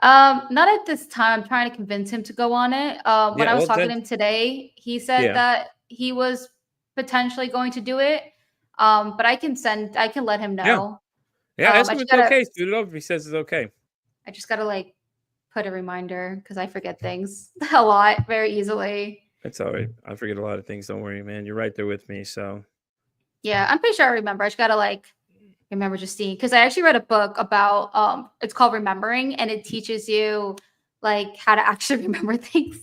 Not at this time. I'm trying to convince him to go on it. When Yeah. I was Well, talking to then, him today, he said yeah. that he was potentially going to do it. But I can let him Yeah. know. Yeah. Ask I him if just it's gotta, okay. Shoot it over if he says it's okay. I just gotta like put a reminder because I forget things a lot very easily. It's all right. I forget a lot of things. Don't worry, man. You're right there with me. So, Yeah, I'm pretty sure I remember. I just gotta like remember Justine because I actually read a book about it's called Remembering and it teaches you like how to actually remember things.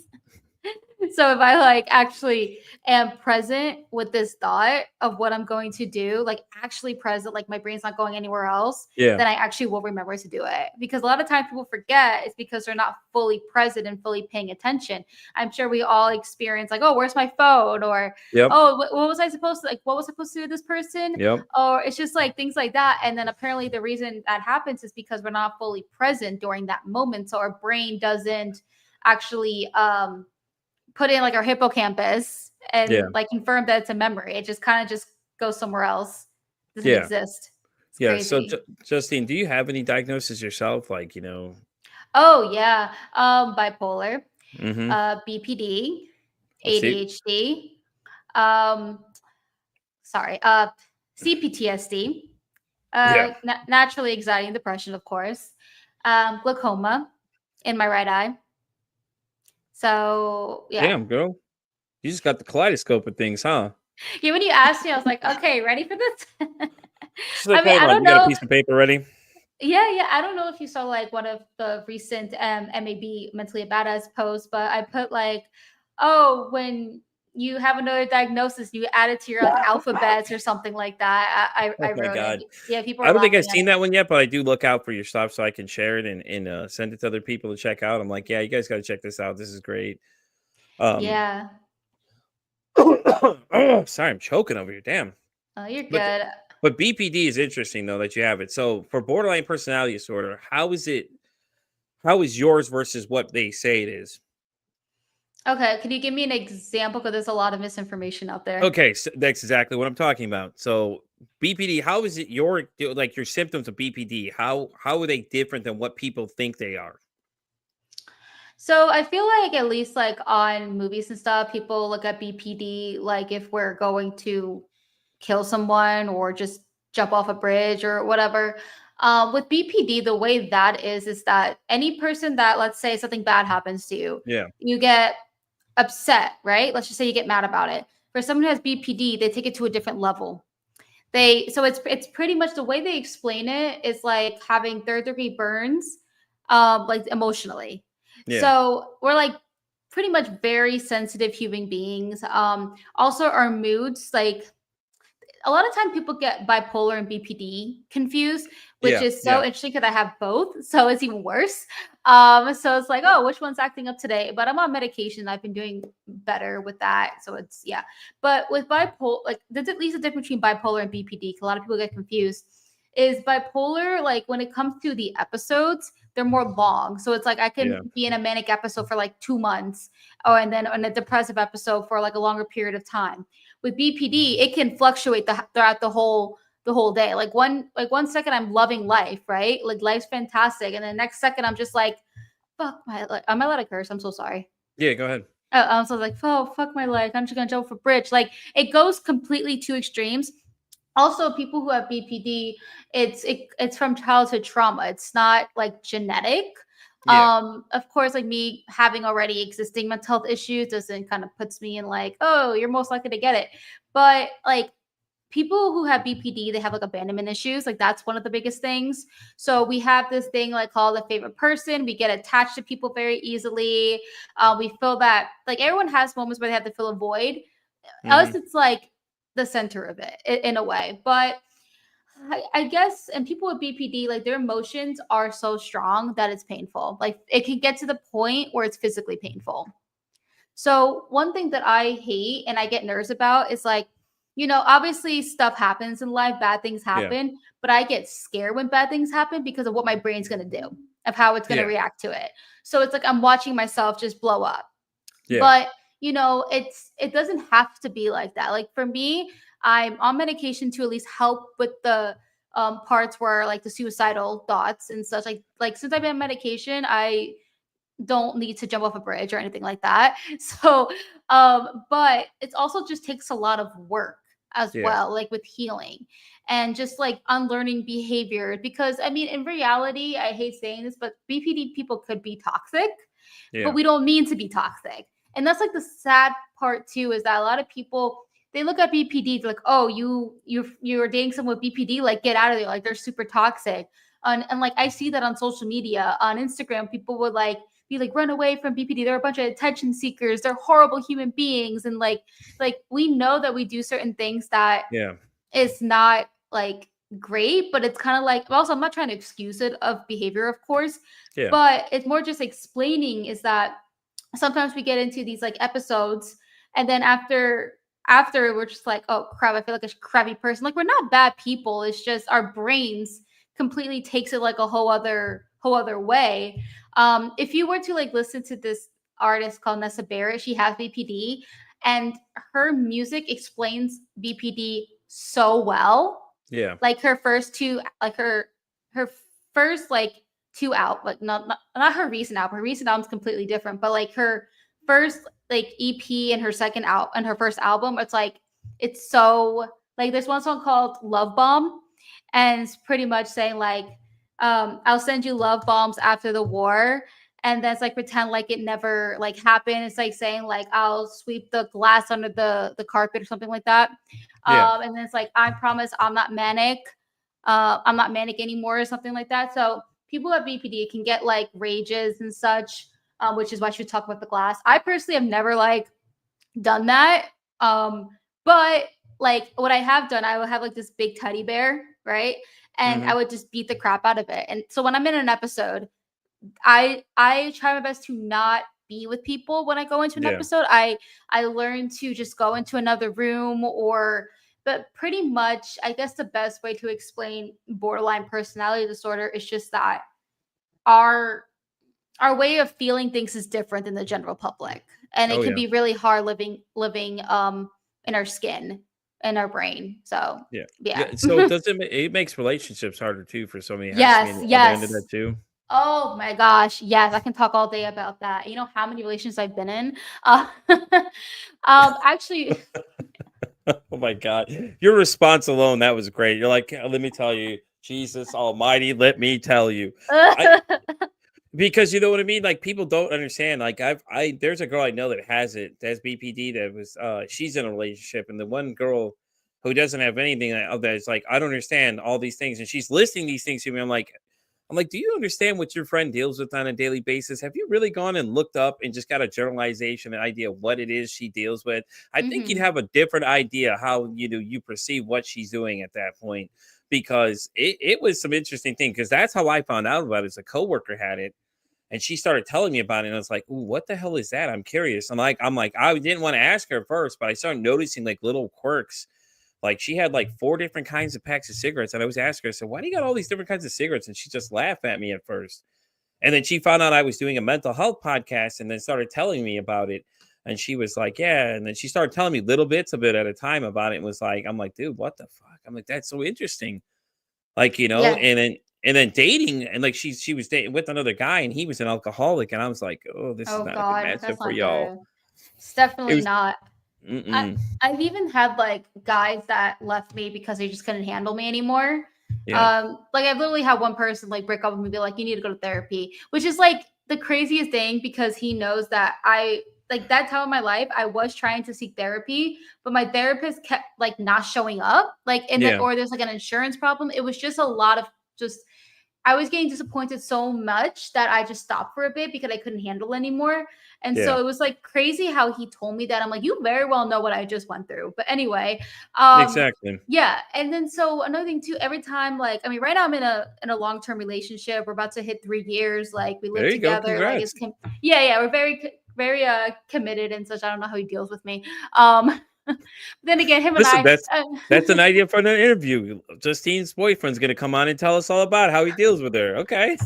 So if I like actually am present with this thought of what I'm going to do, like actually present, like my brain's not going anywhere else, yeah. then I actually will remember to do it. Because a lot of times people forget it's because they're not fully present and fully paying attention. I'm sure we all experience like, oh, where's my phone? Or Yep. oh, what was I supposed to like? What was I supposed to do with this person? Yep. Or it's just like things like that. And then apparently the reason that happens is because we're not fully present during that moment. So our brain doesn't actually put in like our hippocampus Yeah. and like confirm that it's a memory. It just kind of just goes somewhere else. Doesn't Yeah. exist. It's Yeah. So, crazy. Justine, do you have any diagnosis yourself? Like, Oh yeah. Bipolar, mm-hmm. BPD, Let's see. ADHD, um, sorry, CPTSD, Yeah. naturally anxiety and depression, of course, glaucoma in my right eye. So yeah. Damn, girl. You just got the kaleidoscope of things, huh? Yeah, when you asked me, I was like, okay, ready for this? She's like, I mean, hold I on. don't You got a know. piece of paper ready? Yeah, yeah. I don't know if you saw like one of the recent MAB mentally a badass posts, but I put like, oh, when you have another diagnosis, you add it to your like alphabets or something like that. I Oh my wrote it. god. Yeah, people I are don't think I've laughing at seen it. that one yet, but I do look out for your stuff so I can share it and send it to other people to check out. I'm like, yeah, you guys got to check this out. This is great. Um, Yeah. oh, sorry, I'm choking over here. Damn. Oh, you're But good. but BPD is interesting though that you have it. So for borderline personality disorder, how is it? How is yours versus what they say it is? Okay, can you give me an example? Because there's a lot of misinformation out there. Okay, so that's exactly what I'm talking about. So BPD, how is it like your symptoms of BPD? How are they different than what people think they are? So I feel like at least like on movies and stuff, people look at BPD like if we're going to kill someone or just jump off a bridge or whatever. With BPD, the way that is that any person that let's say something bad happens to you, Yeah. you get upset, right? Let's just say you get mad about it. For someone who has BPD, they take it to a different level. It's pretty much the way they explain it is like having third-degree burns, like emotionally. Yeah. So we're like pretty much very sensitive human beings. Also our moods, like a lot of time people get bipolar and BPD confused, which Yeah. is so Yeah. interesting because I have both, so it's even worse. So it's like, oh, which one's acting up today? But I'm on medication. I've been doing better with that, so it's yeah. But with bipolar, like there's at least a difference between bipolar and BPD. 'Cause a lot of people get confused. Is bipolar like when it comes to the episodes, they're more long. So it's like I Yeah. can be in a manic episode for like 2 months, or and then in a depressive episode for like a longer period of time. With BPD, it can fluctuate throughout the whole day. Like one second I'm loving life, right? Like life's fantastic, and then the next second I'm just like, fuck my life. Am I allowed to curse? I'm so sorry. Yeah. Go ahead. So I was like, oh fuck my life. I'm just gonna jump off a bridge. Like it goes completely two extremes. Also, people who have BPD, it's from childhood trauma. It's not like genetic. Yeah. Of course, like me having already existing mental health issues doesn't kind of puts me in like, oh, you're most likely to get it. But like people who have BPD, they have like abandonment issues. Like that's one of the biggest things. So we have this thing like called a favorite person. We get attached to people very easily. We feel that like everyone has moments where they have to fill a void. Us, Mm-hmm. it's like the center of it in a way. But I guess, and people with BPD, like their emotions are so strong that it's painful. Like it can get to the point where it's physically painful. So one thing that I hate and I get nervous about is like, obviously stuff happens in life, bad things Yeah. happen, but I get scared when bad things happen because of what my brain's gonna do, of how it's gonna Yeah. react to it. So it's like I'm watching myself just blow up. Yeah. But it doesn't have to be like that. Like for me, I'm on medication to at least help with the parts where like the suicidal thoughts and such. Like since I've been on medication, I don't need to jump off a bridge or anything like that. So, but it's also just takes a lot of work as Yeah. well, like with healing and just like unlearning behavior. Because I mean, in reality, I hate saying this, but BPD people could be toxic, but Yeah. we don't mean to be toxic. And that's like the sad part too, is that a lot of people they look at BPD like, oh, you're dating someone with BPD, like get out of there, like they're super toxic. And like I see that on social media, on Instagram, people would like be like run away from BPD. They're a bunch of attention seekers. They're horrible human beings, and like we know that we do certain things that Yeah. is not like great, but it's kind of like also I'm not trying to excuse it of behavior, of course, Yeah. but it's more just explaining is that sometimes we get into these like episodes and then after we're just like, oh crap, I feel like a crappy person. Like we're not bad people. It's just our brains completely takes it like a whole other way. If you were to like listen to this artist called Nessa Barrett, she has BPD and her music explains BPD so well. Yeah. Like her first two, like her first like two out, like not her recent album. Her recent album's completely different, but like her first like EP and her second out and her first album, it's so like there's one song called Love Bomb, and it's pretty much saying like, I'll send you love bombs after the war. And then it's like pretend like it never like happened. It's like saying like I'll sweep the glass under the carpet or something like that. Yeah. And then it's like I promise I'm not manic. I'm not manic anymore or something like that. So people with BPD can get like rages and such, which is why she talk about the glass. I personally have never like done that. But like what I have done, I would have like this big teddy bear, right? And Mm-hmm. I would just beat the crap out of it. And so when I'm in an episode, I try my best to not be with people when I go into an Yeah. episode. I learn to just go into another room or but pretty much I guess the best way to explain borderline personality disorder is just that our our way of feeling things is different than the general public. And it Oh can yeah. be really hard living in our skin, in our brain. So Yeah. yeah. Yeah. So does it makes relationships harder too for so many. It has to be Yes, on the other end of yes. that too. Oh my gosh. Yes, I can talk all day about that. You know how many relationships I've been in? Actually, Oh my god. Your response alone, that was great. You're like, let me tell you, Jesus Almighty, let me tell you. I because you know what I mean? Like people don't understand. Like I there's a girl I know that has BPD that was she's in a relationship and the one girl who doesn't have anything of that. It's like, I don't understand all these things. And she's listing these things to me. I'm like, do you understand what your friend deals with on a daily basis? Have you really gone and looked up and just got a generalization, an idea of what it is she deals with? I think you'd Mhm. have a different idea how you perceive what she's doing at that point, because it was some interesting thing. Because that's how I found out about it. As a coworker had it, and she started telling me about it, and I was like, "Ooh, what the hell is that?" I'm curious. I'm like, I didn't want to ask her first, but I started noticing like little quirks. Like, she had like four different kinds of packs of cigarettes, and I was asking her, I said, "Why do you got all these different kinds of cigarettes?" And she just laughed at me at first, and then she found out I was doing a mental health podcast, and then started telling me about it. And she was like, "Yeah," and then she started telling me little bits of it at a time about it, and was like, I'm like, "Dude, what the fuck?" I'm like, "That's so interesting." Like, Yeah. and then dating, and like she was dating with another guy, and he was an alcoholic, and I was like, "Oh, this is Oh not a good god, matchup that's for not y'all." good. It's It definitely was not. I mm-mm. I've even had like guys that left me because they just couldn't handle me anymore. Yeah, Like I've literally had one person like break up with me, be like, "You need to go to therapy," which is like the craziest thing because he knows that I like that time of my life I was trying to seek therapy, but my therapist kept like not showing up, like and then yeah, or there's like an insurance problem. It was just a lot of just I was getting disappointed so much that I just stopped for a bit because I couldn't handle anymore. And yeah, so it was like crazy how he told me that. I'm like, you very well know what I just went through. But anyway, exactly. yeah. And then so another thing too, every time like I mean, right now I'm in a long-term relationship. We're about to hit 3 years. Like we live There you go. together. Like Congrats. yeah, yeah, we're very committed and such. I don't know how he deals with me. Um then again, him and Listen, I that's an idea for an interview. Justine's boyfriend's gonna come on and tell us all about how he deals with her. Okay.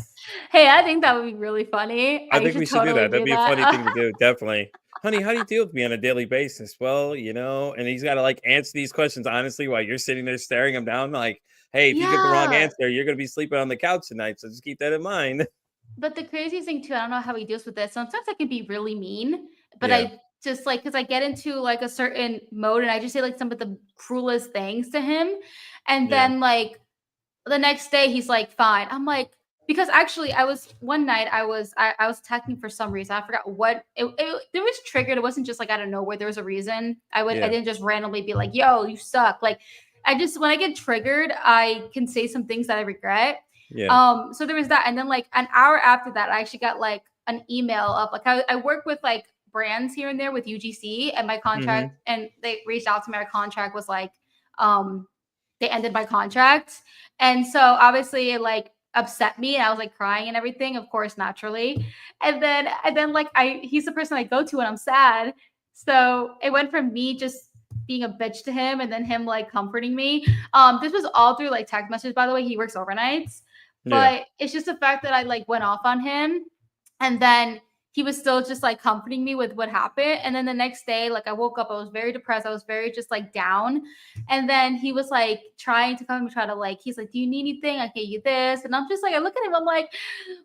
hey, I think that would be really funny. I I think we should should do totally that. That'd do be a funny thing that. to do, definitely. Honey, how do you deal with me on a daily basis? Well, and he's got to like answer these questions honestly while you're sitting there staring him down. Like, hey, if you get the wrong Yeah. answer, you're gonna be sleeping on the couch tonight. So just keep that in mind. But the craziest thing too, I don't know how he deals with this. Sometimes I can be really mean, but Yeah, I just like because I get into like a certain mode and I just say like some of the cruelest things to him. And yeah. then like the next day he's like, fine. I'm like, because actually I was one night I was attacking for some reason. I forgot what it was triggered. It wasn't just like out of nowhere. There was a reason. I Yeah, didn't just randomly be like, yo, you suck. Like I just when I get triggered, I can say some things that I regret. yeah. So there was that. And then like an hour after that, I actually got like an email of like I work with like brands here and there with UGC and my Hmm. contract and they reached out to me. Our contract was like um they ended my contract. And so obviously it like upset me and I was like crying and everything, of course, naturally. And then like he's the person I go to when I'm sad. So it went from me just being a bitch to him and then him like comforting me. This was all through like text message, by the way. He works overnights. Yeah. But it's just the fact that I like went off on him and then he was still just like comforting me with what happened. And then the next day, like I woke up, I was very depressed. I was very just like down. And then he was like trying to come and try to like, he's like, do you need anything? I get you this. And I'm just like, I look at him, I'm like,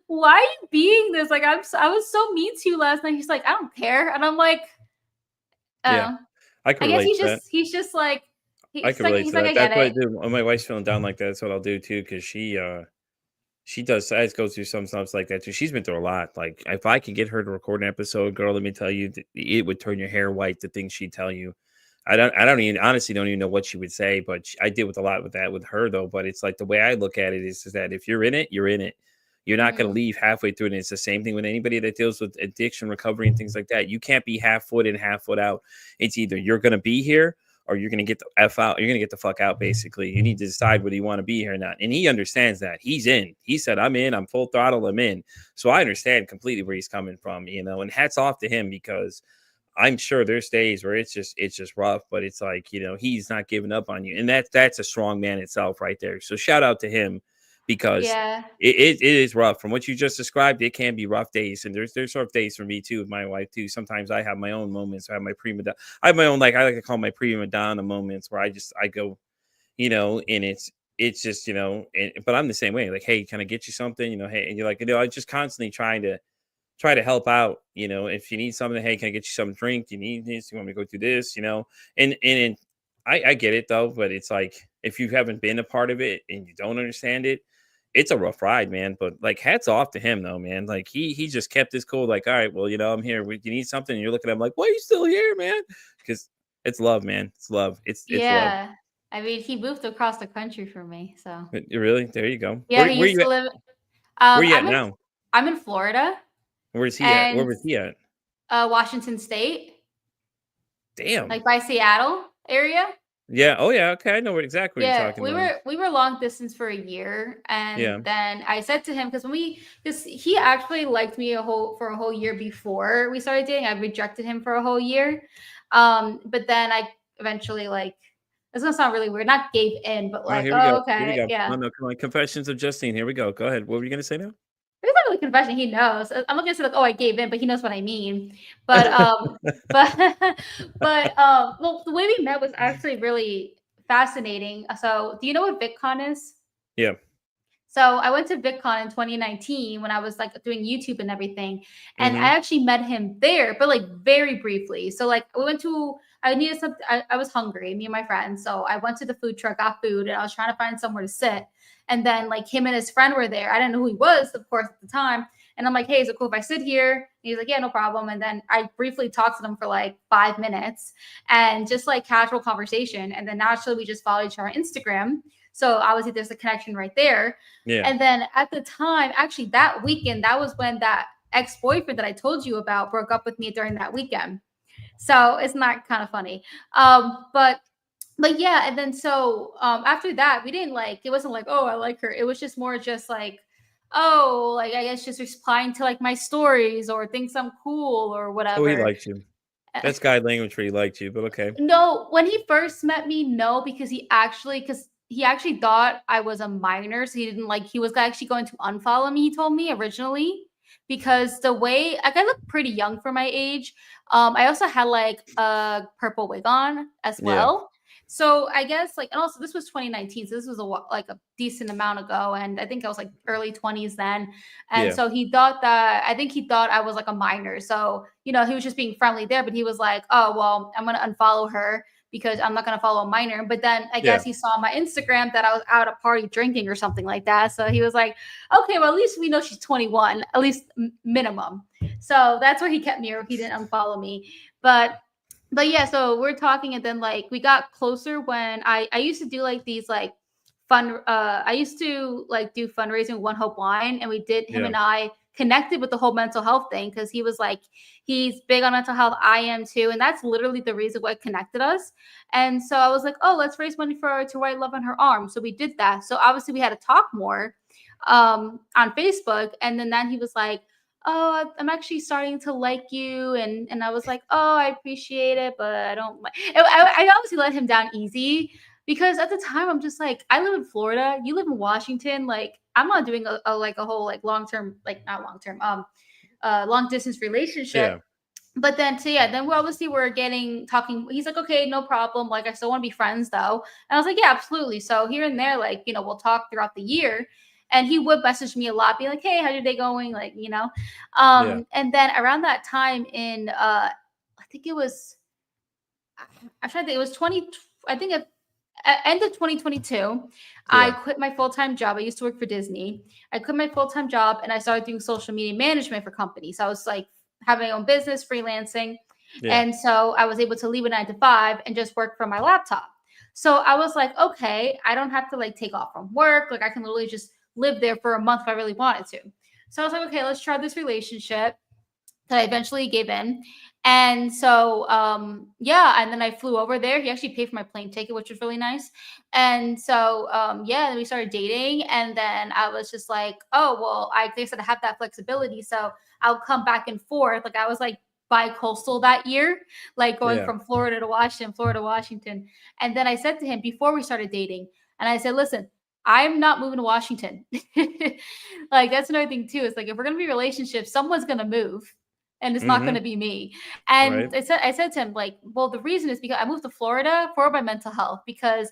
why are you being this? Like, I was so mean to you last night. He's like, I don't care. And I'm like, Yeah. oh, I could I guess relate to that. he's just like, I could relate he's to like, that. I get That's what I it. do when my wife's feeling down like that. That's what I'll do too, because she does go through some stuff like that too. She's been through a lot. Like, if I could get her to record an episode, girl, let me tell you, it would turn your hair white. The things she'd tell you, I don't even honestly don't even know what she would say. But I deal with a lot with that with her though. But it's like the way I look at it is that if you're in it, you're in it. You're not going to Mhm. leave halfway through it. And it's the same thing with anybody that deals with addiction recovery and things like that. You can't be half foot in, half foot out. It's either you're going to be here or you're going to get the F out. You're going to get the fuck out, basically. You need to decide whether you want to be here or not. And he understands that. He's in. He said, I'm in. I'm full throttle. I'm in. So I understand completely where he's coming from, and hats off to him, because I'm sure there's days where it's just rough, but it's like, he's not giving up on you. And that's a strong man itself right there. So shout out to him, because Yeah. it is rough. From what you just described, it can be rough days. And there's rough days for me too, with my wife too. Sometimes I have my own moments. I have my prima donna. I have my own, like I like to call my prima donna moments, where I go, and it's just, but I'm the same way. Like, hey, can I get you something? Hey, and you're like, I'm just constantly try to help out. If you need something, hey, can I get you some drink? Do you need this? You want me to go through this? And I get it though, but it's like, if you haven't been a part of it and you don't understand it, it's a rough ride, man. But like, hats off to him though, man. Like, he just kept his cool. Like, all right, well, I'm here. You need something? And you're looking at him like, why are you still here, man? Because it's love, man. It's love. It's love. Yeah. I mean, he moved across the country for me, so Really? There you go. yeah, he Where used you to at? live. Where you at I'm in now? Florida Where's he at? Where and was he at? Washington State, Damn. like by Seattle area. Yeah. Oh yeah. Okay. I know exactly what you're Yeah, talking we about. were long distance for a year, and Yeah. then I said to him because he actually liked me a whole year before we started dating. I rejected him for a whole year, but then I eventually like it's gonna sound really weird, not gave in, but Oh, like here we oh go. Here we okay, go. yeah. No, no, come on. Confessions of Justine. Here we go. Go ahead. What were you gonna say now? It's not really confession. He knows. I'm not gonna say like, oh, I gave in, but he knows what I mean. But but well, the way we met was actually really fascinating. So, do you know what VidCon is? Yeah. So I went to VidCon in 2019 when I was like doing YouTube and everything, and I Mm-hmm. actually met him there, but like very briefly. So like we went to, I needed something. I was hungry, me and my friends. So I went to the food truck, got food, and I was trying to find somewhere to sit. And then like him and his friend were there. I didn't know who he was, of course, at the time. And I'm like, hey, is it cool if I sit here? And he's like, yeah, no problem. And then I briefly talked to them for like 5 minutes and just like casual conversation. And then naturally we just followed each other on Instagram. So obviously there's a connection right there. Yeah. And then at the time, actually that weekend, that was when that ex-boyfriend that I told you about broke up with me during that weekend. So it's not kind of funny. But yeah, and then so after that, we didn't like it wasn't like, oh, I like her. It was just more just like, oh, like I guess just replying to like my stories or thinks I'm cool or Oh, he whatever. liked you. That's guy language for he liked you, but okay. No, when he first met me, no, because he actually thought I was a minor, so he didn't like he was actually going to unfollow me, he told me originally, because the way like I look pretty young for my age. I also had like a purple wig on as Yeah. well. So I guess like and also this was 2019, so this was like a decent amount ago, and I think I was like early 20s then. And Yeah. so he thought that I think he thought I was like a minor. So, he was just being friendly there, but he was like, oh, well, I'm going to unfollow her because I'm not going to follow a minor. But then I Yeah. guess he saw on my Instagram that I was out at a party drinking or something like that. So he was like, okay, well, at least we know she's 21, at least minimum. So that's where he kept me or he didn't unfollow me. But yeah, so we're talking and then like we got closer when I used to do like these like I used to like do fundraising with One Hope Wine and we did him Yeah. and I connected with the whole mental health thing because he was like he's big on mental health. I am too, and that's literally the reason what connected us. And so I was like, oh, let's raise money for to write Love on Her Arm. So we did that. So obviously we had to talk more on Facebook, and then he was like, oh, I'm actually starting to like you, and I was like, oh, I appreciate it, but I don't like. I obviously let him down easy because at the time I'm just like, I live in Florida, you live in Washington, like I'm not doing a whole like long term, like not long term, long distance relationship. Yeah. But then so yeah, then we obviously were getting talking. He's like, okay, no problem. Like I still want to be friends though. And I was like, yeah, absolutely. So here and there, like, we'll talk throughout the year. And he would message me a lot, be like, hey, how's your day going? Like, Yeah. and then around that time in I think it was I'm trying to think, it was 20, I think at end of 2022, I Yeah. quit my full-time job. I used to work for Disney. I quit my full-time job and I started doing social media management for companies. I was like having my own business, freelancing. Yeah. And so I was able to leave a 9 to 5 and just work from my laptop. So I was like, okay, I don't have to like take off from work. Like I can literally just live there for a month if I really wanted to. So I was like, okay, let's try this relationship that I eventually gave in. And so, yeah, and then I flew over there. He actually paid for my plane ticket, which was really nice. And so, yeah, then we started dating. And then I was just like, oh, well, I guess I have that flexibility. So I'll come back and forth. Like I was like bi-coastal that year, like going Yeah. from Florida to Washington, Florida to Washington. And then I said to him before we started dating, and I said, listen, I'm not moving to Washington. Like that's another thing too. It's like if we're gonna be in a relationship, someone's gonna move and it's not going Mm-hmm. to be me. And Right. I said to him, like, well, the reason is because I moved to Florida for my mental health because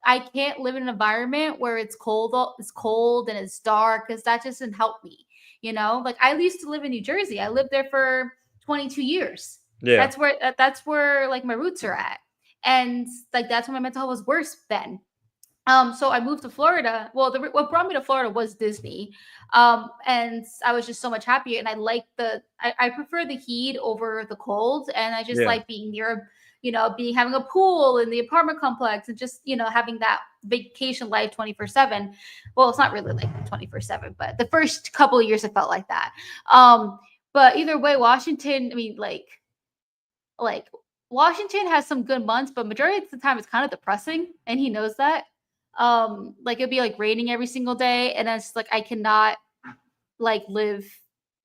I can't live in an environment where it's cold and it's dark because that just doesn't help me. Like I used to live in New Jersey. I lived there for 22 years. Yeah. That's where like my roots are at. And like that's when my mental health was worse then. So I moved to Florida. Well, what brought me to Florida was Disney. And I was just so much happier. And I prefer the heat over the cold. And I just Yeah. like being near having a pool in the apartment complex and just, having that vacation life 24/7. Well, it's not really like 24/7, but the first couple of years it felt like that. But either way, Washington, I mean, like Washington has some good months, but majority of the time it's kind of depressing, and he knows that. Like it'd be like raining every single day, and it's like I cannot like live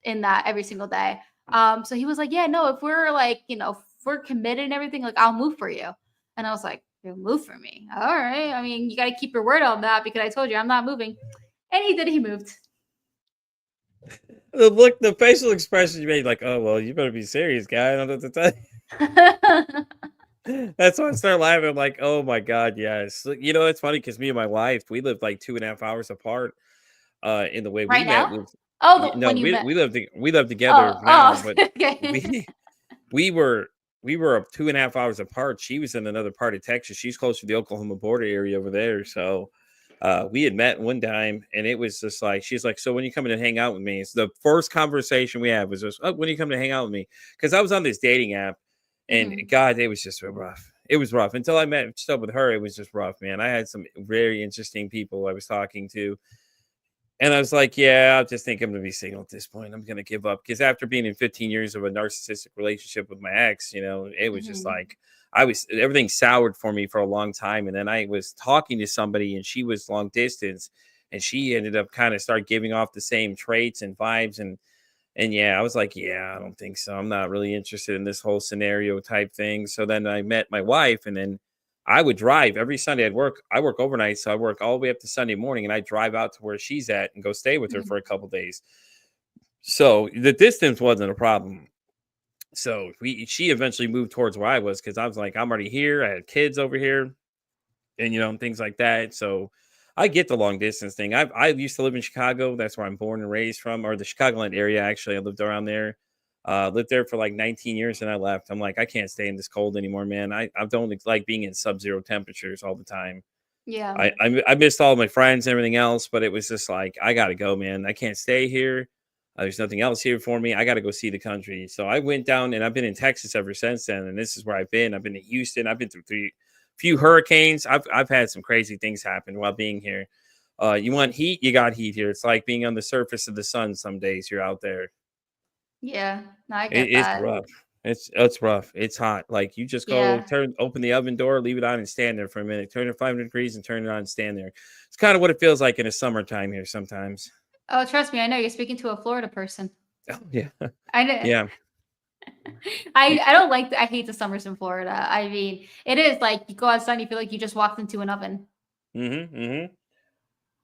in that every single day. So he was like, "Yeah, no, if we're like, if we're committed and everything, like I'll move for you." And I was like, "You'll move for me? All right. I mean, you got to keep your word on that because I told you I'm not moving." And he did. He moved. The look, the facial expression you made, like, oh well, you better be serious, guy. I don't know what to tell you. That's why I start laughing. I'm like, oh my god, yes. Look, it's funny because me and my wife, we lived like 2.5 hours apart. In the way we Right met, now? Oh, no, when you met. we live together Oh, now, oh, but okay. we we were we were up 2.5 hours apart. She was in another part of Texas. She's close to the Oklahoma border area over there. So we had met one time, and it was just like she's like, "So when you coming to hang out with me?" So the first conversation we had was just, "Oh, when you come to hang out with me?" Because I was on this dating app, and Mhm. God, it was just so rough. It was rough until I met stuff with her. It was just rough, man. I had some very interesting people I was talking to, and I was like, yeah, I just think I'm gonna be single at this point. I'm gonna give up because after being in 15 years of a narcissistic relationship with my ex, it was just Mhm. like everything soured for me for a long time. And then I was talking to somebody, and she was long distance, and she ended up kind of start giving off the same traits and vibes. And yeah, I was like, yeah, I don't think so. I'm not really interested in this whole scenario type thing. So then I met my wife, and then I would drive every Sunday. I work overnight, so I work all the way up to Sunday morning, and I drive out to where she's at and go stay with her Mhm. for a couple days. So the distance wasn't a problem. So she eventually moved towards where I was because I was like, I'm already here. I had kids over here, and and things like that. So I get the long distance thing. I used to live in Chicago. That's where I'm born and raised from, or the Chicagoland area. Actually, I lived around there. Lived there for like 19 years, and I left. I'm like, I can't stay in this cold anymore, man. I don't like being in sub-zero temperatures all the time. Yeah. I missed all my friends and everything else, but it was just like I gotta go, man. I can't stay here. There's nothing else here for me. I got to go see the country. So I went down, and I've been in Texas ever since then. And this is where I've been. I've been to Houston. I've been through few hurricanes. I've had some crazy things happen while being here. You want heat? You got heat here. It's like being on the surface of the sun. Some days you're out there. Yeah. No, I get It's that. rough. It's rough. It's hot. Like you just go Yeah. open the oven door, leave it on, and stand there for a minute. Turn it 500 degrees and turn it on and stand there. It's kind of what it feels like in the summertime here sometimes. Oh, trust me, I know you're speaking to a Florida person. Oh yeah, I know. yeah. I don't like I hate the summers in Florida. I mean, it is like you go outside and you feel like you just walked into an oven. Mm-hmm. Mm-hmm.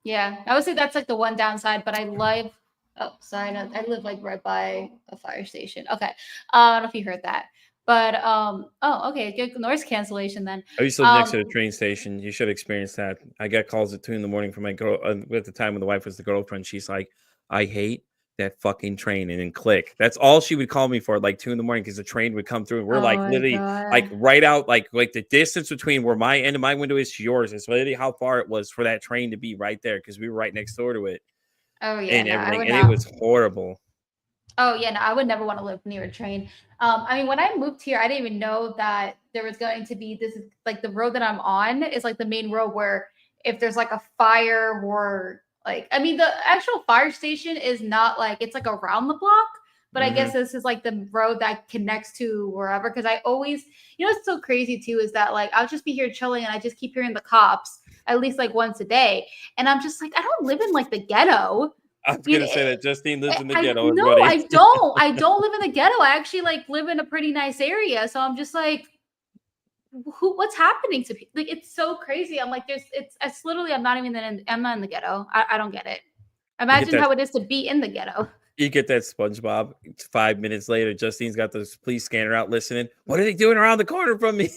Yeah, I would say that's like the one downside, but I love. Oh, sorry, no, I live like right by a fire station. Okay, I don't know if you heard that, but oh, okay, good noise cancellation then. I used to live next to the Um, train station. You should experience that. I got calls at 2 in the morning from my girl at the time when the wife was the girlfriend. She's like, I hate that fucking train. And then click. That's all she would call me for, like 2 in the morning, because the train would come through. And we're oh like my literally like god. right out, like the distance between where my end of my window is to yours is literally how far it was for that train to be right there, because we were right next door to it Oh yeah, and no, I everything. would And it not. was horrible. Oh yeah, no, I would never want to live near a train. I mean, when I moved here, I didn't even know that there was going to be this like the road that I'm on is like the main road where if there's like a fire or like I mean the actual fire station is not like it's like around the block, but I Hmm. guess this is like the road that connects to wherever because I always it's so crazy too is that like I'll just be here chilling and I just keep hearing the cops at least like once a day. And I'm just like, I don't live in like the ghetto. I was You gonna know, say that Justine lives in the I ghetto, no, everybody. I don't. I don't live in the ghetto. I actually like live in a pretty nice area. So I'm just like, what's happening to people? Like it's so crazy. I'm like, it's literally I'm not in the ghetto. I don't get it. You get Imagine that how it is to be in the ghetto. You get that SpongeBob. 5 minutes later, Justine's got the police scanner out listening. What are they doing around the corner from me?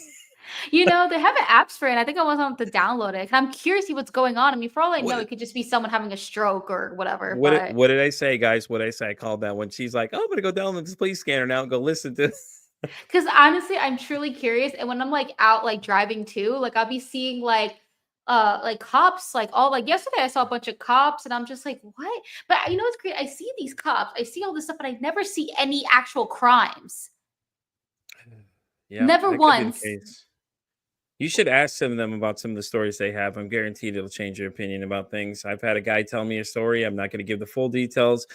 They have apps for it. I think I want to download it. I'm curious to see what's going on. I mean, for all I know, What? it could just be someone having a stroke or whatever. But What did I say, guys? What did I say? I called that one. She's like, "Oh, I'm gonna go download this police scanner now and go listen to." because honestly, I'm truly curious. And when I'm like out like driving too, like I'll be seeing like cops like all like yesterday I saw a bunch of cops and I'm just like, what? But it's great. I see these cops, I see all this stuff, but I never see any actual crimes. Yeah, Never that could be the once. case. You should ask some of them about some of the stories they have. I'm guaranteed it'll change your opinion about things. I've had a guy tell me a story. I'm not going to give the full details,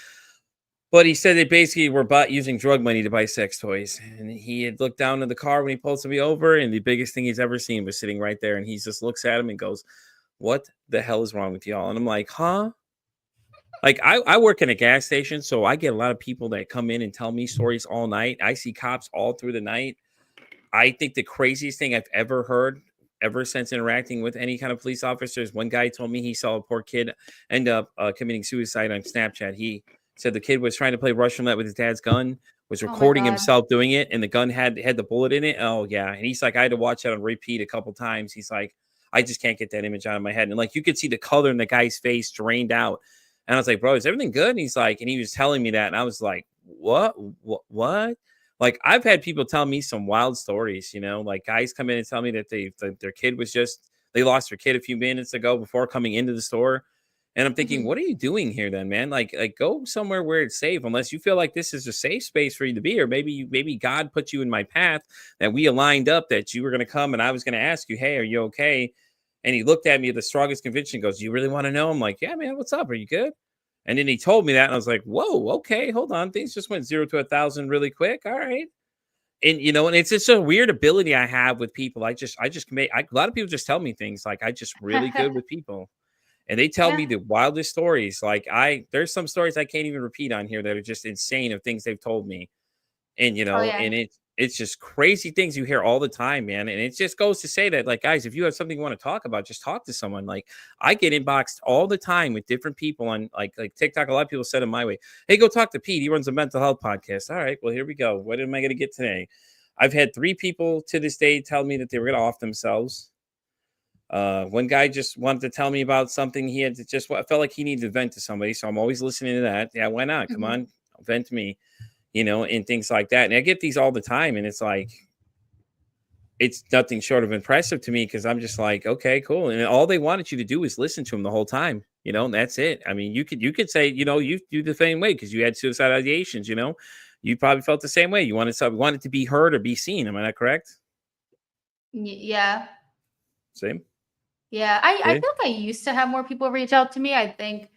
but he said they basically were bought using drug money to buy sex toys. And he had looked down in the car when he pulled somebody over, and the biggest thing he's ever seen was sitting right there. And he just looks at him and goes, "What the hell is wrong with y'all?" And I'm like, huh? Like I work in a gas station, so I get a lot of people that come in and tell me stories all night. I see cops all through the night. I think the craziest thing I've ever heard, ever since interacting with any kind of police officers, one guy told me he saw a poor kid end up committing suicide on Snapchat. He said the kid was trying to play Russian roulette with his dad's gun, was Oh my recording God. himself doing it, and the gun had the bullet in it. Oh yeah, and he's like, I had to watch that on repeat a couple times. He's like, I just can't get that image out of my head, and like you could see the color in the guy's face drained out. And I was like, bro, is everything good? And he's like, and he was telling me that, and I was like, what? Like I've had people tell me some wild stories, like guys come in and tell me that their kid was just they lost their kid a few minutes ago before coming into the store. And I'm thinking, Mhm. what are you doing here then, man? Like go somewhere where it's safe, unless you feel like this is a safe space for you to be, or maybe God put you in my path that we aligned up that you were gonna come and I was gonna ask you, hey, are you okay? And he looked at me with the strongest conviction, goes, you really want to know? I'm like, yeah, man, what's up? Are you good? And then he told me that, and I was like, "Whoa, okay, hold on. Things just went 0 to 1,000 really quick. All right." And and it's just a weird ability I have with people. I just make a lot of people just tell me things like I just really good with people, and they tell Yeah. me the wildest stories. Like there's some stories I can't even repeat on here that are just insane of things they've told me. And Oh yeah. and it's just crazy things you hear all the time, man. And it just goes to say that, like, guys, if you have something you want to talk about, just talk to someone. Like, I get inboxed all the time with different people on like TikTok. A lot of people send them my way. Hey, go talk to Pete. He runs a mental health podcast. All right, well, here we go. What am I going to get today? I've had 3 people to this day tell me that they were going to off themselves. One guy just wanted to tell me about something he had to just felt like he needed to vent to somebody. So I'm always listening to that. Yeah, why not? Come Mhm. on, vent to me, and things like that. And I get these all the time, and it's like it's nothing short of impressive to me because I'm just like, okay, cool. And all they wanted you to do is listen to them the whole time, and that's it. I mean, you could say, you do the same way because you had suicide ideations. You probably felt the same way. You wanted to be heard or be seen. Am I not correct? Yeah. Same. Yeah, I Okay. feel like I used to have more people reach out to me. I think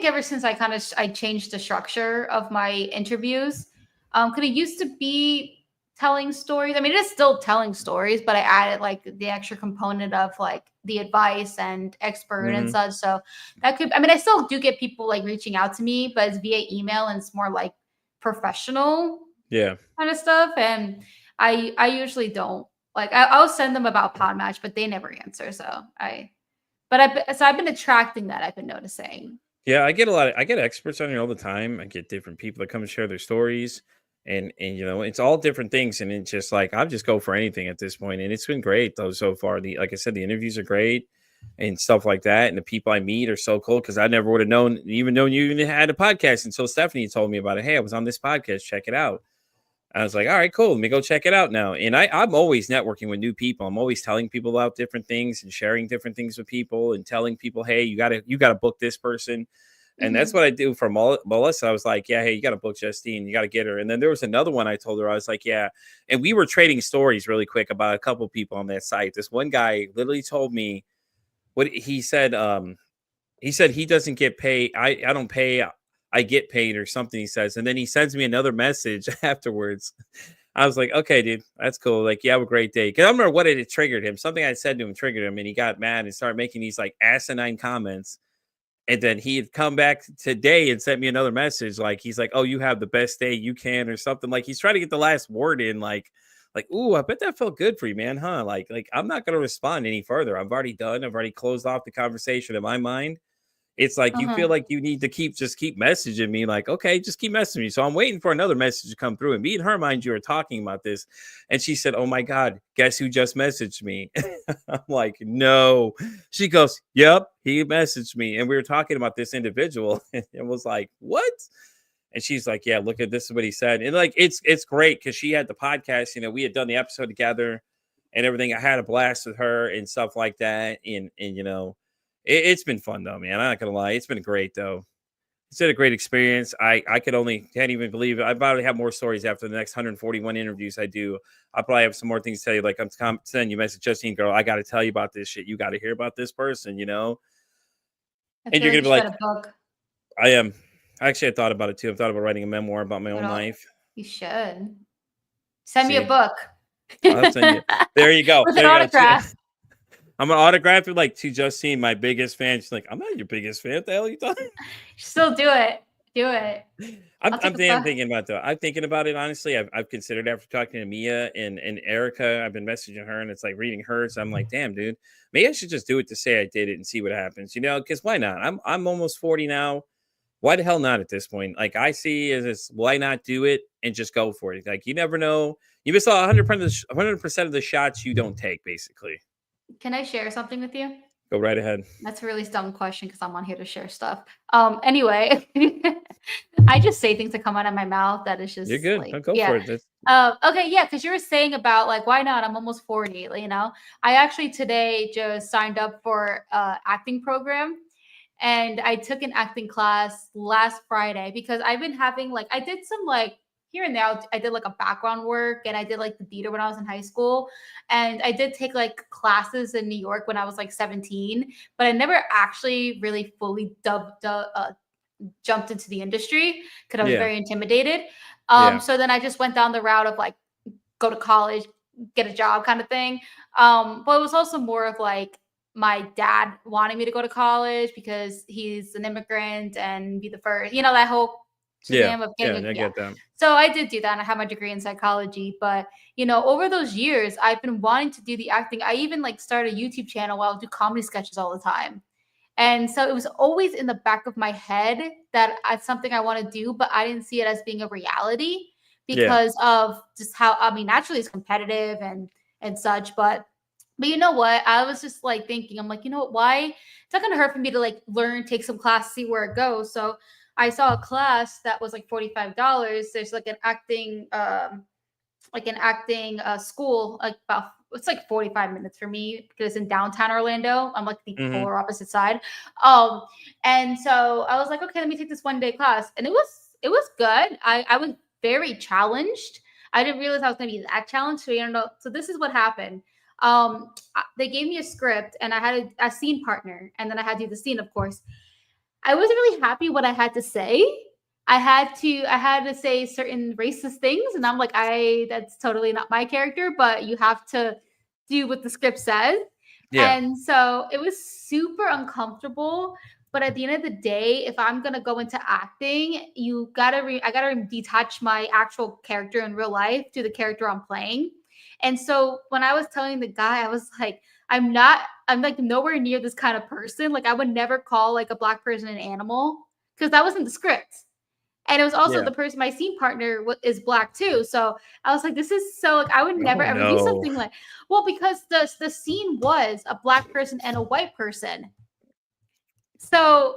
ever since I changed the structure of my interviews, because it used to be telling stories. I mean, it is still telling stories, but I added like the extra component of like the advice and expert and Hmm. such. So that could, I mean, I still do get people like reaching out to me, but it's via email and it's more like professional Yeah. kind of stuff. And I usually don't like I'll send them about pod match, but they never answer. I've been attracting that. I've been noticing. Yeah, I get experts on here all the time. I get different people that come and share their stories, and it's all different things, and it's just like I'll just go for anything at this point. And it's been great though so far. The Like I said, the interviews are great and stuff like that. And the people I meet are so cool because I never would have known you even had a podcast until Stephanie told me about it. Hey, I was on this podcast, check it out. I was like, all right, cool. Let me go check it out now. And I'm always networking with new people. I'm always telling people about different things and sharing different things with people and telling people, hey, you gotta book this person. And that's Mhm. what I do for Melissa. I was like, yeah, hey, you gotta book Justine, you gotta get her. And then there was another one I told her, I was like, yeah. And we were trading stories really quick about a couple people on that site. This one guy literally told me what he said. He said he doesn't get paid. I don't pay. I get paid or something. He says, and then he sends me another message afterwards. I was like, okay, dude, that's cool. Like, you have a great day. Because I don't remember what it triggered him. Something I said to him triggered him, and he got mad and started making these like asinine comments. And then he had come back today and sent me another message. Like, he's like, oh, you have the best day you can, or something. Like, he's trying to get the last word in. Like, ooh, I bet that felt good for you, man, huh? Like I'm not gonna respond any further. I've already done. I've already closed off the conversation in my mind. It's like you feel Uh-huh. like you need to keep messaging me, like, okay, just keep messaging me. So I'm waiting for another message to come through. And me and her, mind you, are talking about this. And she said, oh my God, guess who just messaged me? I'm like, no. She goes, yep, he messaged me. And we were talking about this individual and it was like, what? And she's like, yeah, look at this is what he said. And like it's great because she had the podcast, we had done the episode together and everything. I had a blast with her and stuff like that. And it's been fun though, man. I'm not gonna lie. It's been great though. It's been a great experience. I can't even believe it. I probably have more stories after the next 141 interviews I do. I'll probably have some more things to tell you. Like I'm sending you a message, Justine, girl. I got to tell you about this shit. You got to hear about this person, I and feel you're like gonna you be should like, write a book. I am. Actually, I thought about it too. I've thought about writing a memoir about my You own know, life. you should send me a See, book I'll send you. There you go. with an There you go. autograph. I'm gonna autograph it like to Justine, my biggest fan. She's like, I'm not your biggest fan. What the hell are you talking? Still do it. Do it. I'm I'll I'm take a damn photo. thinking about that. I'm thinking about it honestly. I've considered after talking to Mia and Erica. I've been messaging her and it's like reading hers. I'm like, damn, dude, maybe I should just do it to say I did it and see what happens. Because why not? I'm almost 40 now. Why the hell not at this point? Like I see is this why not do it and just go for it? Like you never know. You miss 100% of the shots you don't take. Basically, Can I share something with you? go right ahead. That's a really dumb question because I'm on here to share stuff. Anyway, I just say things that come out of my mouth that is You're just good. like, I'll go yeah. for it. That's, Okay, yeah, because you were saying about like, why not? I'm almost 40, I actually today just signed up for acting program, and I took an acting class last Friday because I've been having like I did some like here and there. I did like a background work and I did like the theater when I was in high school, and I did take like classes in New York when I was like 17, but I never actually really fully jumped into the industry because I was yeah, very intimidated. yeah, So then I just went down the route of like go to college, get a job kind of thing. But it was also more of like my dad wanting me to go to college because he's an immigrant and be the first, that whole yeah, shazam of yeah. getting I a, yeah. get that. So I did do that and I have my degree in psychology. But, over those years, I've been wanting to do the acting. I even like started a YouTube channel where I'll do comedy sketches all the time. And so it was always in the back of my head that it's something I want to do, but I didn't see it as being a reality Yeah, because of just how naturally it's competitive and such. But you know what? I was just like thinking, I'm like, you know what, why? It's not gonna hurt for me to like learn, take some class, see where it goes. So I saw a class that was like $45. There's like an acting school, like about it's like 45 minutes for me because in downtown Orlando. I'm like the hmm, polar opposite side. Um, and so I was like, okay, let me take this 1 day class. And it was good. I was very challenged. I didn't realize I was gonna be that challenged. So you don't know. So this is what happened. They gave me a script and I had a scene partner, and then I had to do the scene, of course. I wasn't really happy what I had to say. I had to say certain racist things, and I'm like, that's totally not my character, but you have to do what the script says. yeah, And so it was super uncomfortable. But at the end of the day, if I'm gonna go into acting, I gotta detach my actual character in real life to the character I'm playing. And so when I was telling the guy, I was like, I'm like nowhere near this kind of person. Like I would never call like a black person an animal because that wasn't the script. And it was also yeah. the person, my scene partner is black too. So I was like, this is so like I would never Oh ever do no. something like, well, because the scene was a black person and a white person. So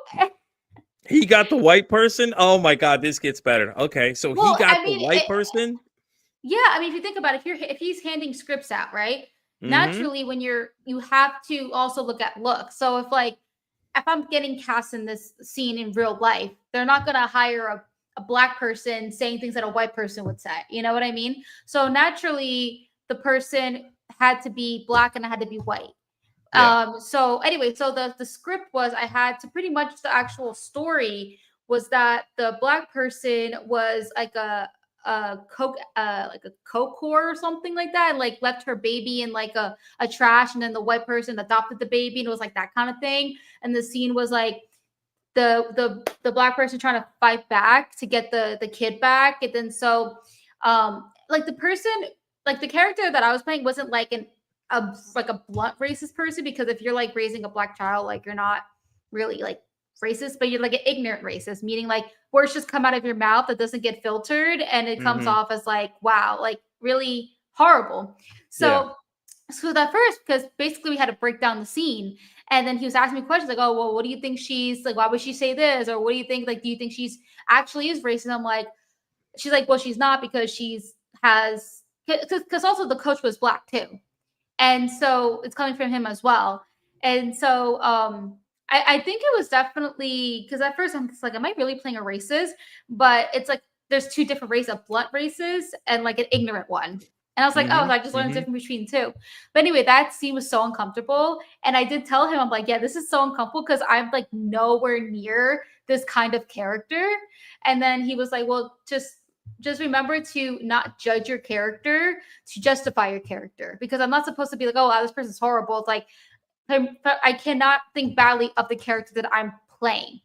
He got the white person? Oh my god, this gets better. Okay, so he well, got I the mean, white person? yeah, I mean, if you think about it, if he's handing scripts out, right? Mhm. Naturally, when you have to also look at looks. So if I'm getting cast in this scene in real life, they're not gonna hire a black person saying things that a white person would say. You know what I mean? So naturally, the person had to be black and I had to be white. Yeah. So anyway, so the script was I had to pretty much the actual story was that the black person was like a coke whore or something like that, and like left her baby in like a trash, and then the white person adopted the baby, and it was like that kind of thing. And the scene was like the black person trying to fight back to get the kid back, and then so like the person, like the character that I was playing wasn't like a blunt racist person, because if you're like raising a black child, like you're not really like racist, but you're like an ignorant racist, meaning like words just come out of your mouth that doesn't get filtered and it comes Mhm. off as like wow, like really horrible. Yeah. So that first, because basically we had to break down the scene, and then he was asking me questions like, oh well, what do you think she's like, why would she say this, or what do you think, like, do you think she's actually is racist? I'm like, she's like, well, she's not, because she's has because also the coach was black too, and so it's coming from him as well. And so I think it was definitely because at first I'm just like, am I really playing a racist? But it's like there's two different races, a blunt racist and like an ignorant one. And I was like, oh, so I just learned the difference between two. But anyway, that scene was so uncomfortable. And I did tell him, I'm like, yeah, this is so uncomfortable because I'm like nowhere near this kind of character. And then he was like, well, just remember to not judge your character, to justify your character. Because I'm not supposed to be like, oh wow, this person's horrible. It's like I cannot think badly of the character that I'm playing.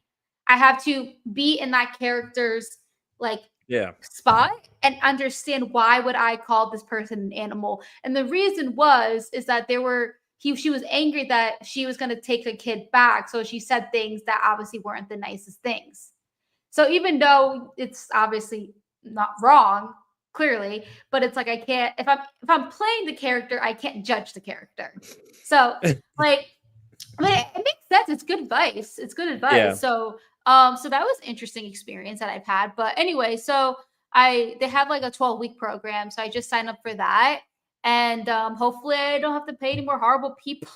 I have to be in that character's like Yeah. spot and understand why would I call this person an animal. And the reason is that she was angry that she was going to take the kid back, so she said things that obviously weren't the nicest things. So even though it's obviously not wrong, clearly, but it's like I can't if I'm playing the character, I can't judge the character. So like, I mean, it makes sense. It's good advice. It's good advice. Yeah. So so that was an interesting experience that I've had. But anyway, so they have like a 12-week program, so I just signed up for that, and hopefully I don't have to pay any more horrible people.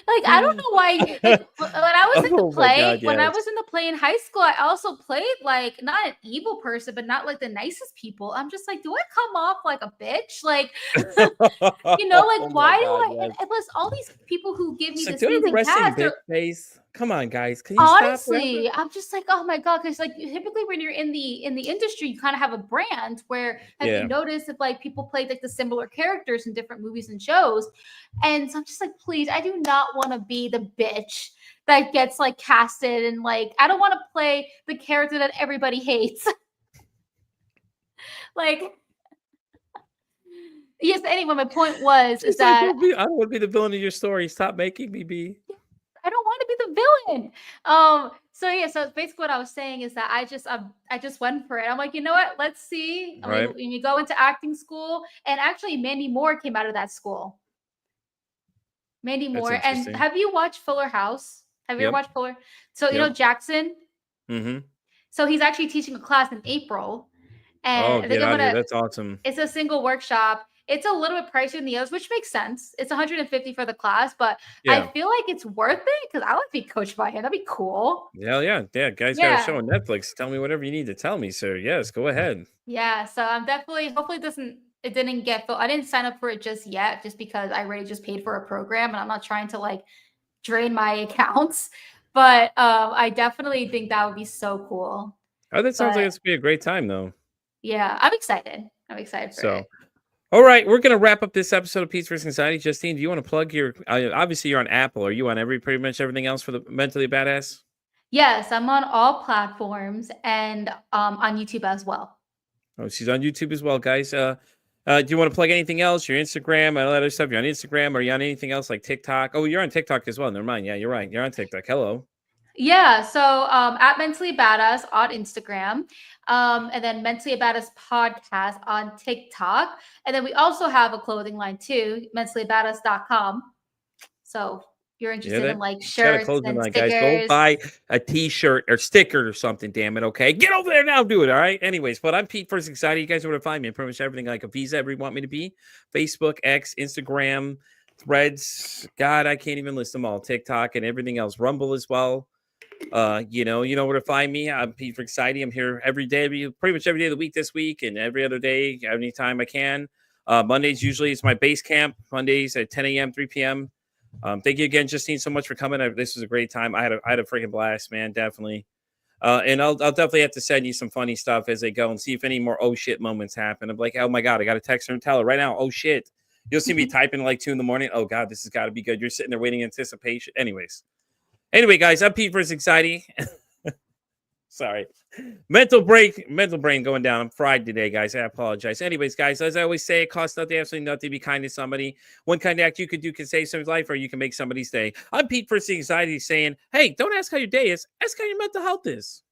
Like I don't know why. Like when I was in the Oh my play, God, when I yes. was in the play in high school, I also played like not an evil person, but not like the nicest people. I'm just like, do I come off like a bitch? Like, Oh like my why do God, I? yes. And plus, all these people who give me It's like, this do I have a amazing resting cast bitch are face? Come on, guys. Can you stop? honestly, I'm just like, oh my god, because like typically when you're in the industry, you kind of have a brand. Where have you Yeah. noticed if like people play like the similar characters in different movies and shows? And so I'm just like, please, I do not want to be the bitch that gets like casted and like I don't want to play the character that everybody hates. Like, yes. Anyway, my point is She's like, that I don't want to be the villain of your story. Stop making me be. I don't want to be the villain. So yeah, so basically what I was saying is that I just went for it. I'm like, you know what? Let's see. I mean, Right. when you go into acting school, and actually Mandy Moore came out of that school. Mandy That's Moore. And interesting. have you watched Fuller House? Have you ever Yep. watched Fuller? So you know Yep. Jackson? Mm-hmm. So he's actually teaching a class in April. And Oh, I think get I'm out of here. gonna That's awesome. it's a single workshop. It's a little bit pricier than the others, which makes sense. It's 150 for the class, but I Yeah. feel like it's worth it because I like to be coached by him. That'd be cool. Hell yeah. Yeah. Guys got a Yeah. show on Netflix. Tell me whatever you need to tell me, sir. Yes, go ahead. Yeah. So I'm definitely hopefully it didn't get full. I didn't sign up for it just yet, just because I already just paid for a program and I'm not trying to like drain my accounts. But I definitely think that would be so cool. Oh, that sounds like But it's gonna be a great time though. yeah, I'm excited. I'm excited for So it. all right, we're gonna wrap up this episode of Peace vs. Anxiety. Justine, do you want to plug your? Obviously, you're on Apple. Are you on pretty much everything else for the mentally badass? Yes, I'm on all platforms and on YouTube as well. Oh, she's on YouTube as well, guys. Do you want to plug anything else? Your Instagram and all that other stuff. You're on Instagram. Are you on anything else like TikTok? Oh, you're on TikTok as well. Never mind. Yeah, you're right. You're on TikTok. Hello. Yeah, so at Mentally Badass on Instagram, and then Mentally Badass podcast on TikTok. And then we also have a clothing line too, mentallybadass.com. So if you're Yeah, interested in that like she's got a shirts clothing and line, guys. Go stickers. buy a T-shirt or sticker or something. Damn it. Okay, get over there now. Do it. All right. Anyways, but I'm Pete First Anxiety. You guys know where to find me. Pretty much everything like a visa ever you want me to be. Facebook, X, Instagram, Threads. God, I can't even list them all. TikTok and everything else. Rumble as well. You know where to find me. I'm Pete for Anxiety. I'm here every day, pretty much every day of the week this week, and every other day, anytime I can. Mondays usually is my base camp. Mondays at 10 a.m., 3 p.m. Thank you again, Justine, so much for coming. This was a great time. I had a freaking blast, man. Definitely. And I'll definitely have to send you some funny stuff as they go and see if any more oh shit moments happen. I'm like, oh my God, I got to text her and tell her right now. Oh shit. You'll see me typing like 2 a.m. Oh God, this has got to be good. You're sitting there waiting in anticipation. Anyway, guys, I'm Pete versus Anxiety. Sorry. Mental brain going down. I'm fried today, guys. I apologize. Anyways, guys, as I always say, it costs nothing, absolutely nothing to be kind to somebody. One kind act you could do can save somebody's life, or you can make somebody's day. I'm Pete versus Anxiety saying, hey, don't ask how your day is. Ask how your mental health is.